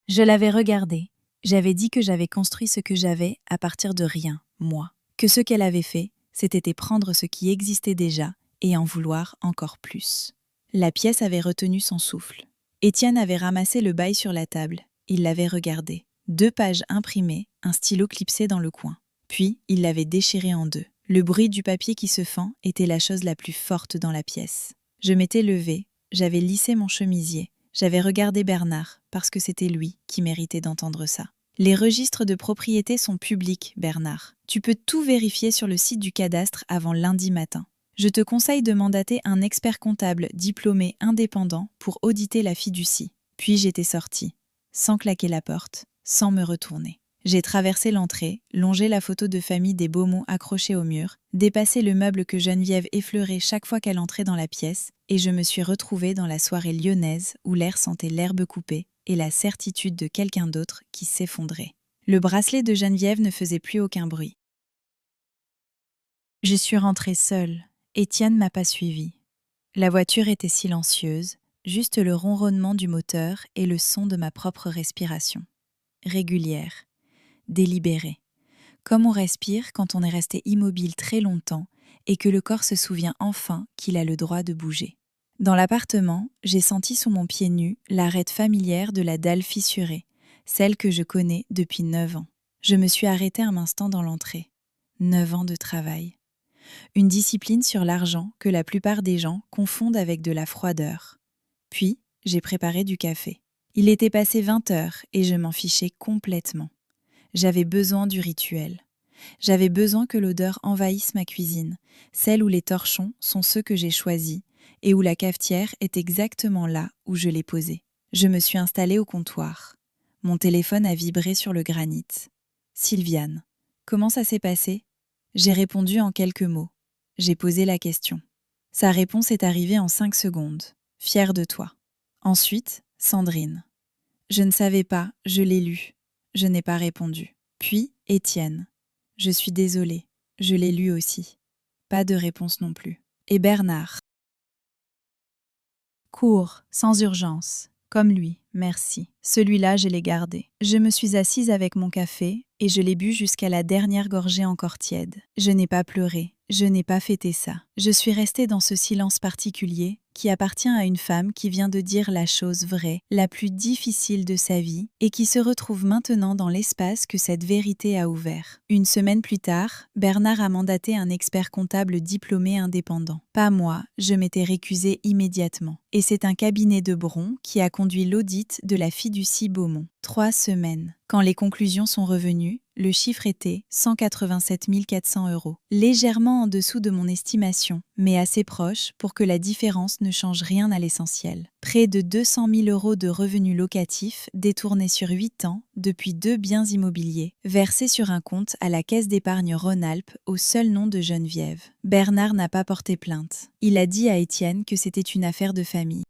Je l'avais regardée. J'avais dit que j'avais construit ce que j'avais à partir de rien, moi. Que ce qu'elle avait fait, c'était prendre ce qui existait déjà et en vouloir encore plus. La pièce avait retenu son souffle. Étienne avait ramassé le bail sur la table. Il l'avait regardé. 2 pages imprimées, un stylo clipsé dans le coin. Puis, il l'avait déchiré en 2. Le bruit du papier qui se fend était la chose la plus forte dans la pièce. Je m'étais levée, j'avais lissé mon chemisier, j'avais regardé Bernard, parce que c'était lui qui méritait d'entendre ça. Les registres de propriété sont publics, Bernard. Tu peux tout vérifier sur le site du cadastre avant lundi matin. Je te conseille de mandater un expert comptable diplômé indépendant pour auditer la fiducie. Puis j'étais sortie, sans claquer la porte, sans me retourner. J'ai traversé l'entrée, longé la photo de famille des Beaumont accrochée au mur, dépassé le meuble que Geneviève effleurait chaque fois qu'elle entrait dans la pièce, et je me suis retrouvée dans la soirée lyonnaise où l'air sentait l'herbe coupée et la certitude de quelqu'un d'autre qui s'effondrait. Le bracelet de Geneviève ne faisait plus aucun bruit. Je suis rentrée seule. Étienne m'a pas suivie. La voiture était silencieuse, juste le ronronnement du moteur et le son de ma propre respiration. Régulière. Délibéré, comme on respire quand on est resté immobile très longtemps et que le corps se souvient enfin qu'il a le droit de bouger. Dans l'appartement, j'ai senti sous mon pied nu l'arête familière de la dalle fissurée, celle que je connais depuis 9 ans. Je me suis arrêtée un instant dans l'entrée. 9 ans de travail. Une discipline sur l'argent que la plupart des gens confondent avec de la froideur. Puis, j'ai préparé du café. Il était passé 20 heures et je m'en fichais complètement. J'avais besoin du rituel. J'avais besoin que l'odeur envahisse ma cuisine, celle où les torchons sont ceux que j'ai choisis et où la cafetière est exactement là où je l'ai posée. Je me suis installée au comptoir. Mon téléphone a vibré sur le granit. Sylviane, comment ça s'est passé ? J'ai répondu en quelques mots. J'ai posé la question. Sa réponse est arrivée en 5 secondes. Fière de toi. Ensuite, Sandrine. Je ne savais pas, je l'ai lu. Je n'ai pas répondu. Puis, Étienne. Je suis désolée, je l'ai lu aussi. Pas de réponse non plus. Et Bernard. Court, sans urgence. Comme lui, merci. Celui-là, je l'ai gardé. Je me suis assise avec mon café et je l'ai bu jusqu'à la dernière gorgée encore tiède. Je n'ai pas pleuré, je n'ai pas fêté ça. Je suis restée dans ce silence particulier qui appartient à une femme qui vient de dire la chose vraie, la plus difficile de sa vie, et qui se retrouve maintenant dans l'espace que cette vérité a ouvert. Une semaine plus tard, Bernard a mandaté un expert comptable diplômé indépendant. Pas moi, je m'étais récusée immédiatement. Et c'est un cabinet de Bron qui a conduit l'audit de la fiducie Beaumont. 3 semaines. Quand les conclusions sont revenues, le chiffre était 187 400 €, légèrement en dessous de mon estimation, mais assez proche pour que la différence ne change rien à l'essentiel. Près de 200 000 € de revenus locatifs détournés sur 8 ans depuis 2 biens immobiliers, versés sur un compte à la Caisse d'épargne Rhône-Alpes au seul nom de Geneviève. Bernard n'a pas porté plainte. Il a dit à Étienne que c'était une affaire de famille.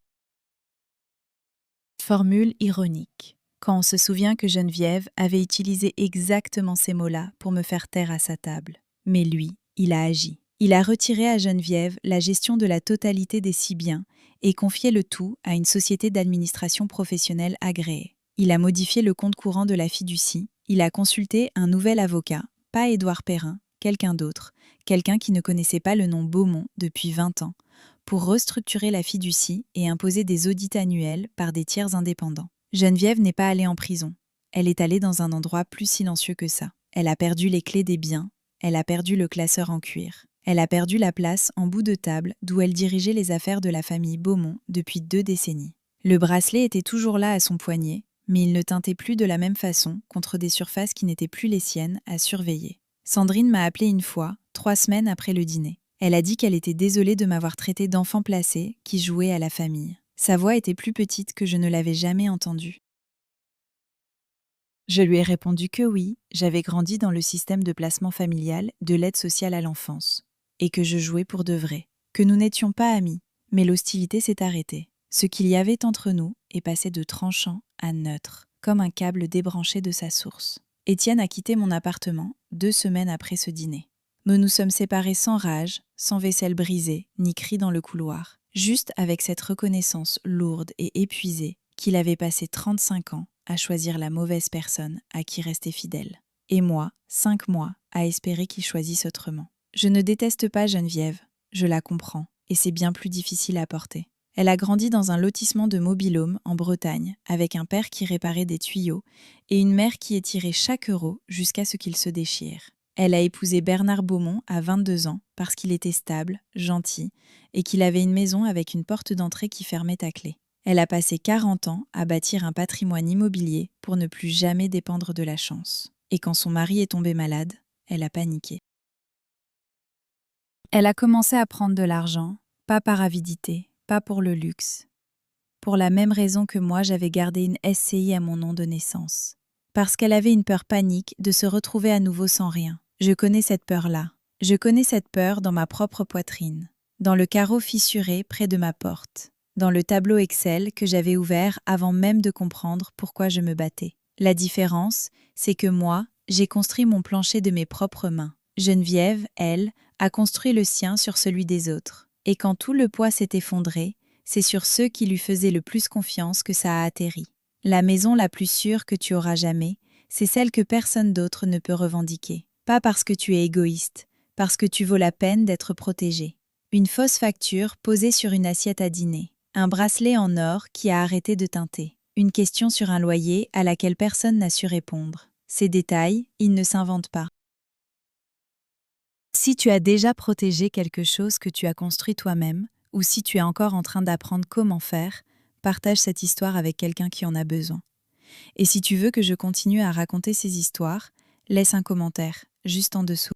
Formule ironique. Quand on se souvient que Geneviève avait utilisé exactement ces mots-là pour me faire taire à sa table. Mais lui, il a agi. Il a retiré à Geneviève la gestion de la totalité des 6 biens et confié le tout à une société d'administration professionnelle agréée. Il a modifié le compte courant de la fiducie. Il a consulté un nouvel avocat, pas Édouard Perrin, quelqu'un d'autre, quelqu'un qui ne connaissait pas le nom Beaumont depuis 20 ans, pour restructurer la fiducie et imposer des audits annuels par des tiers indépendants. Geneviève n'est pas allée en prison. Elle est allée dans un endroit plus silencieux que ça. Elle a perdu les clés des biens, elle a perdu le classeur en cuir. Elle a perdu la place en bout de table d'où elle dirigeait les affaires de la famille Beaumont depuis 2 décennies. Le bracelet était toujours là à son poignet, mais il ne tintait plus de la même façon contre des surfaces qui n'étaient plus les siennes à surveiller. Sandrine m'a appelée une fois, 3 semaines après le dîner. Elle a dit qu'elle était désolée de m'avoir traitée d'enfant placé qui jouait à la famille. Sa voix était plus petite que je ne l'avais jamais entendue. Je lui ai répondu que oui, j'avais grandi dans le système de placement familial de l'aide sociale à l'enfance, et que je jouais pour de vrai, que nous n'étions pas amis, mais l'hostilité s'est arrêtée. Ce qu'il y avait entre nous est passé de tranchant à neutre, comme un câble débranché de sa source. Étienne a quitté mon appartement 2 semaines après ce dîner. Nous nous sommes séparés sans rage, sans vaisselle brisée, ni cris dans le couloir, juste avec cette reconnaissance lourde et épuisée qu'il avait passé 35 ans à choisir la mauvaise personne à qui rester fidèle. Et moi, 5 mois, à espérer qu'il choisisse autrement. Je ne déteste pas Geneviève, je la comprends, et c'est bien plus difficile à porter. Elle a grandi dans un lotissement de mobil-home en Bretagne, avec un père qui réparait des tuyaux et une mère qui étirait chaque euro jusqu'à ce qu'il se déchire. Elle a épousé Bernard Beaumont à 22 ans parce qu'il était stable, gentil et qu'il avait une maison avec une porte d'entrée qui fermait à clé. Elle a passé 40 ans à bâtir un patrimoine immobilier pour ne plus jamais dépendre de la chance. Et quand son mari est tombé malade, elle a paniqué. Elle a commencé à prendre de l'argent, pas par avidité, pas pour le luxe. Pour la même raison que moi, j'avais gardé une SCI à mon nom de naissance. Parce qu'elle avait une peur panique de se retrouver à nouveau sans rien. Je connais cette peur-là. Je connais cette peur dans ma propre poitrine, dans le carreau fissuré près de ma porte, dans le tableau Excel que j'avais ouvert avant même de comprendre pourquoi je me battais. La différence, c'est que moi, j'ai construit mon plancher de mes propres mains. Geneviève, elle, a construit le sien sur celui des autres. Et quand tout le poids s'est effondré, c'est sur ceux qui lui faisaient le plus confiance que ça a atterri. La maison la plus sûre que tu auras jamais, c'est celle que personne d'autre ne peut revendiquer. Pas parce que tu es égoïste, parce que tu vaux la peine d'être protégé. Une fausse facture posée sur une assiette à dîner. Un bracelet en or qui a arrêté de teinter. Une question sur un loyer à laquelle personne n'a su répondre. Ces détails, ils ne s'inventent pas. Si tu as déjà protégé quelque chose que tu as construit toi-même, ou si tu es encore en train d'apprendre comment faire, partage cette histoire avec quelqu'un qui en a besoin. Et si tu veux que je continue à raconter ces histoires, laisse un commentaire, juste en dessous.